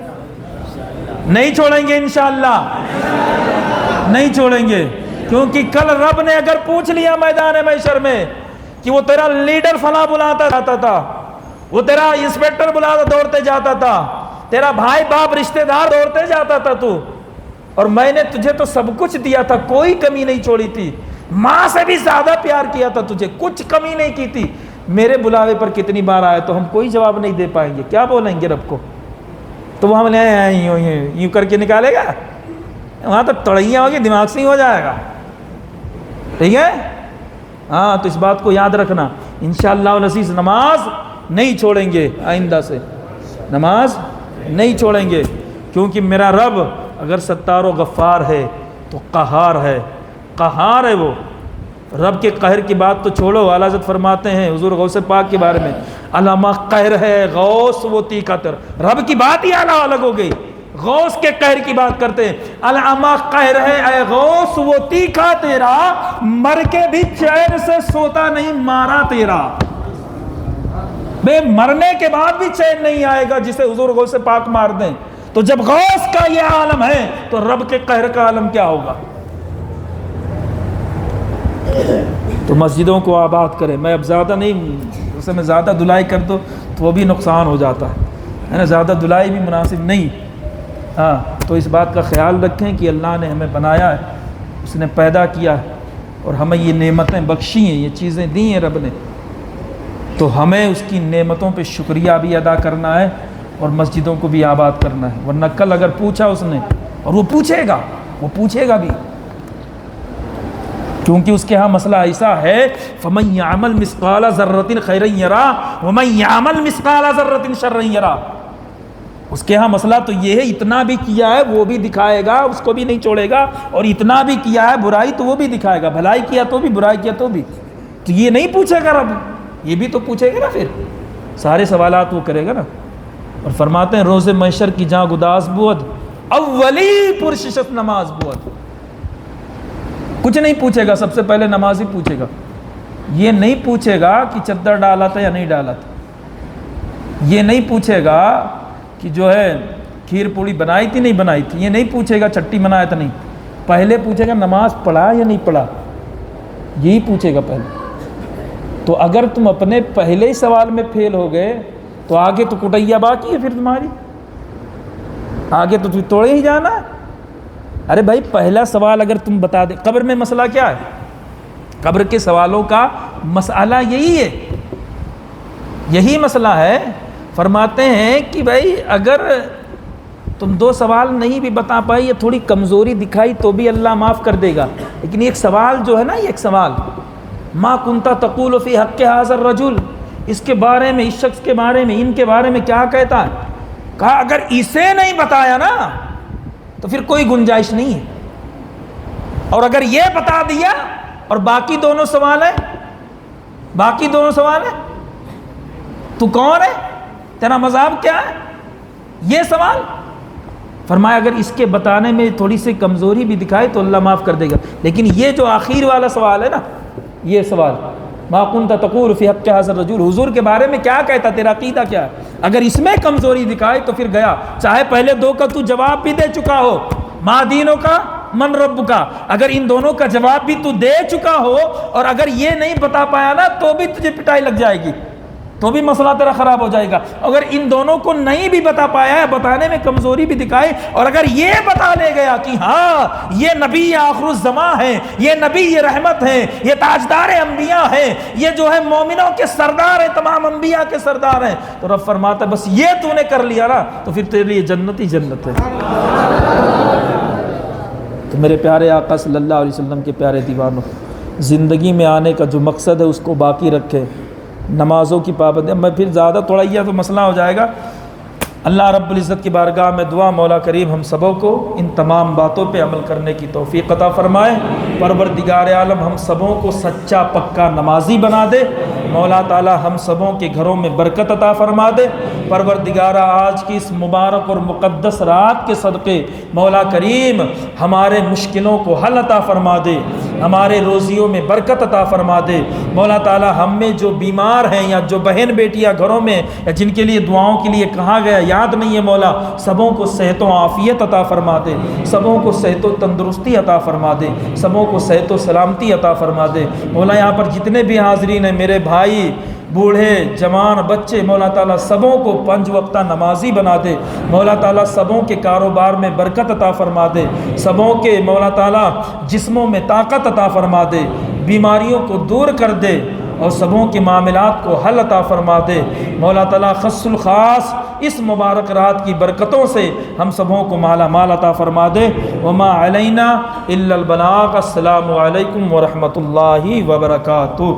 نہیں چھوڑیں گے انشاءاللہ، نہیں چھوڑیں گے، کیونکہ کل رب نے اگر پوچھ لیا میدان محشر میں کہ وہ تیرا لیڈر فلاں بلاتا رہتا تھا، وہ تیرا انسپیکٹر بلا دوڑتے جاتا تھا، تیرا بھائی باپ رشتہ دار دوڑتے جاتا تھا تو، اور میں نے تجھے تو سب کچھ دیا تھا، کوئی کمی نہیں چھوڑی تھی، ماں سے بھی زیادہ پیار کیا تھا تجھے، کچھ کمی نہیں کی تھی، میرے بلاوے پر کتنی بار آئے تو ہم کوئی جواب نہیں دے پائیں گے، کیا بولیں گے رب کو؟ تو وہ ہم نے یوں کر کے نکالے گا، وہاں تو تڑیاں ہوگی، دماغ سے ہی ہو جائے گا، ٹھیک ہے؟ ہاں، تو اس بات کو یاد رکھنا، انشاءاللہ العزیز نماز نہیں چھوڑیں گے، آئندہ سے نماز نہیں چھوڑیں گے، کیونکہ میرا رب اگر ستار و غفار ہے تو قہار ہے، قہار ہے وہ۔ رب کے قہر کی بات تو چھوڑو، اعلیٰ حضرت فرماتے ہیں حضور غوث پاک کے بارے میں، علامہ قہر ہے غوث وہ تیکا تر، رب کی بات ہی اعلیٰ الگ ہو گئی، غوث کے قہر کی بات کرتے ہیں، علامہ قہر ہے اے غوث وہ تیکا تیرا، مر کے بھی چین سے سوتا نہیں مارا تیرا، بے مرنے کے بعد بھی چین نہیں آئے گا جسے حضور غوث پاک مار دیں، تو جب غوث کا یہ عالم ہے تو رب کے قہر کا عالم کیا ہوگا؟ تو مسجدوں کو آباد کریں، میں اب زیادہ نہیں، اسے میں زیادہ دلائی کر دو تو وہ بھی نقصان ہو جاتا ہے نا، زیادہ دلائی بھی مناسب نہیں، ہاں، تو اس بات کا خیال رکھیں کہ اللہ نے ہمیں بنایا ہے، اس نے پیدا کیا ہے اور ہمیں یہ نعمتیں بخشی ہیں، یہ چیزیں دی ہیں رب نے، تو ہمیں اس کی نعمتوں پہ شکریہ بھی ادا کرنا ہے اور مسجدوں کو بھی آباد کرنا ہے، ورنہ کل اگر پوچھا اس نے، اور وہ پوچھے گا بھی، کیونکہ اس کے ہاں مسئلہ ایسا ہے فَمَنْ يَعْمَلْ مِثْقَالَ ذَرَّةٍ خَيْرًا يَرَهُ وَمَنْ يَعْمَلْ مِثْقَالَ ذَرَّةٍ شَرًّا يَرَهُ، اس کے ہاں مسئلہ تو یہ ہے، اتنا بھی کیا ہے وہ بھی دکھائے گا، اس کو بھی نہیں چھوڑے گا، اور اتنا بھی کیا ہے برائی تو وہ بھی دکھائے گا، بھلائی کیا تو بھی، برائی کیا تو بھی، تو یہ نہیں پوچھے گا رب، یہ بھی تو پوچھے گا نا، پھر سارے سوالات وہ کرے گا نا۔ اور فرماتے ہیں روز محشر کی جہاں گداز بود اولی پرششت نماز بود، کچھ نہیں پوچھے گا، سب سے پہلے نماز ہی پوچھے گا، یہ نہیں پوچھے گا کہ چادر ڈالا تھا یا نہیں ڈالا تھا، یہ نہیں پوچھے گا کہ جو ہے کھیر پوڑی بنائی تھی نہیں بنائی تھی، یہ نہیں پوچھے گا چٹی بنایا تھا نہیں، پہلے پوچھے گا نماز پڑھا یا نہیں پڑھا، یہی پوچھے گا پہلے۔ تو اگر تم اپنے پہلے ہی سوال میں فیل ہو گئے تو آگے تو کٹیا باقی ہے، پھر تمہاری آگے تو توڑے ہی جانا ہے۔ ارے بھائی پہلا سوال اگر تم بتا دے، قبر میں مسئلہ کیا ہے؟ قبر کے سوالوں کا مسئلہ یہی ہے، یہی مسئلہ ہے۔ فرماتے ہیں کہ بھائی اگر تم دو سوال نہیں بھی بتا پائی، یہ تھوڑی کمزوری دکھائی تو بھی اللہ معاف کر دے گا، لیکن ایک سوال جو ہے نا، یہ ایک سوال ما کنتا تقول فی حق ھذا الرجل، اس کے بارے میں، اس شخص کے بارے میں، ان کے بارے میں کیا کہتا ہے؟ کہا اگر اسے نہیں بتایا نا تو پھر کوئی گنجائش نہیں ہے، اور اگر یہ بتا دیا اور باقی دونوں سوال ہیں، باقی دونوں سوال ہیں، تو کون ہے، تیرا مذہب کیا ہے، یہ سوال۔ فرمایا اگر اس کے بتانے میں تھوڑی سی کمزوری بھی دکھائے تو اللہ معاف کر دے گا، لیکن یہ جو آخر والا سوال ہے نا، یہ سوال ما کنت تقول فی حق ھذا الرجل، حضور کے بارے میں کیا کہتا، تیرا عقیدہ کیا ہے، اگر اس میں کمزوری دکھائے تو پھر گیا، چاہے پہلے دو کا تو جواب بھی دے چکا ہو، ما دینوں کا من رب کا، اگر ان دونوں کا جواب بھی تو دے چکا ہو اور اگر یہ نہیں بتا پایا نا تو بھی تجھے پٹائی لگ جائے گی، تو بھی مسئلہ تیرا خراب ہو جائے گا۔ اگر ان دونوں کو نہیں بھی بتا پایا ہے، بتانے میں کمزوری بھی دکھائے، اور اگر یہ بتا لے گیا کہ ہاں یہ نبی آخر الزماں ہے، یہ نبی، یہ رحمت ہے، یہ تاجدار انبیاء ہے، یہ جو ہے مومنوں کے سردار ہیں، تمام انبیاء کے سردار ہیں، تو رب فرماتا ہے بس یہ تو نے کر لیا نا تو پھر تیرے لیے جنت ہی جنت ہے۔ تو میرے پیارے آقا صلی اللہ علیہ وسلم کے پیارے دیوانوں، زندگی میں آنے کا جو مقصد ہے اس کو باقی رکھے، نمازوں کی پابندی۔ میں پھر زیادہ تھوڑا تو مسئلہ ہو جائے گا۔ اللہ رب العزت کی بارگاہ میں دعا، مولا کریم ہم سبوں کو ان تمام باتوں پہ عمل کرنے کی توفیق عطا فرمائے۔ پروردگار عالم ہم سبوں کو سچا پکا نمازی بنا دے۔ مولا تعالی ہم سبوں کے گھروں میں برکت عطا فرما دے۔ پروردگارہ آج کی اس مبارک اور مقدس رات کے صدقے مولا کریم ہمارے مشکلوں کو حل عطا فرما دے، ہمارے روزیوں میں برکت عطا فرما دے۔ مولا تعالی ہم میں جو بیمار ہیں یا جو بہن بیٹیاں گھروں میں یا جن کے لیے دعاؤں کے لیے کہا گیا یاد نہیں ہے، مولا سبوں کو صحت و عافیت عطا فرما دے، سبوں کو صحت و تندرستی عطا فرما دے، سبوں کو صحت و سلامتی عطا فرما دے۔ مولا یہاں پر جتنے بھی حاضرین ہیں، میرے بھائی بوڑھے جوان بچے مولا تعالیٰ سبوں کو 5 وقتہ نمازی بنا دے، مولا تعالیٰ سبوں کے کاروبار میں برکت عطا فرما دے، سبوں کے مولا تعالیٰ جسموں میں طاقت عطا فرما دے، بیماریوں کو دور کر دے اور سبوں کے معاملات کو حل عطا فرما دے۔ مولا تعالیٰ خص الخاص اس مبارک رات کی برکتوں سے ہم سبوں کو مالا مال عطا فرما دے۔ وما علینا الا البلاغ۔ السلام علیکم ورحمۃ اللہ وبرکاتہ۔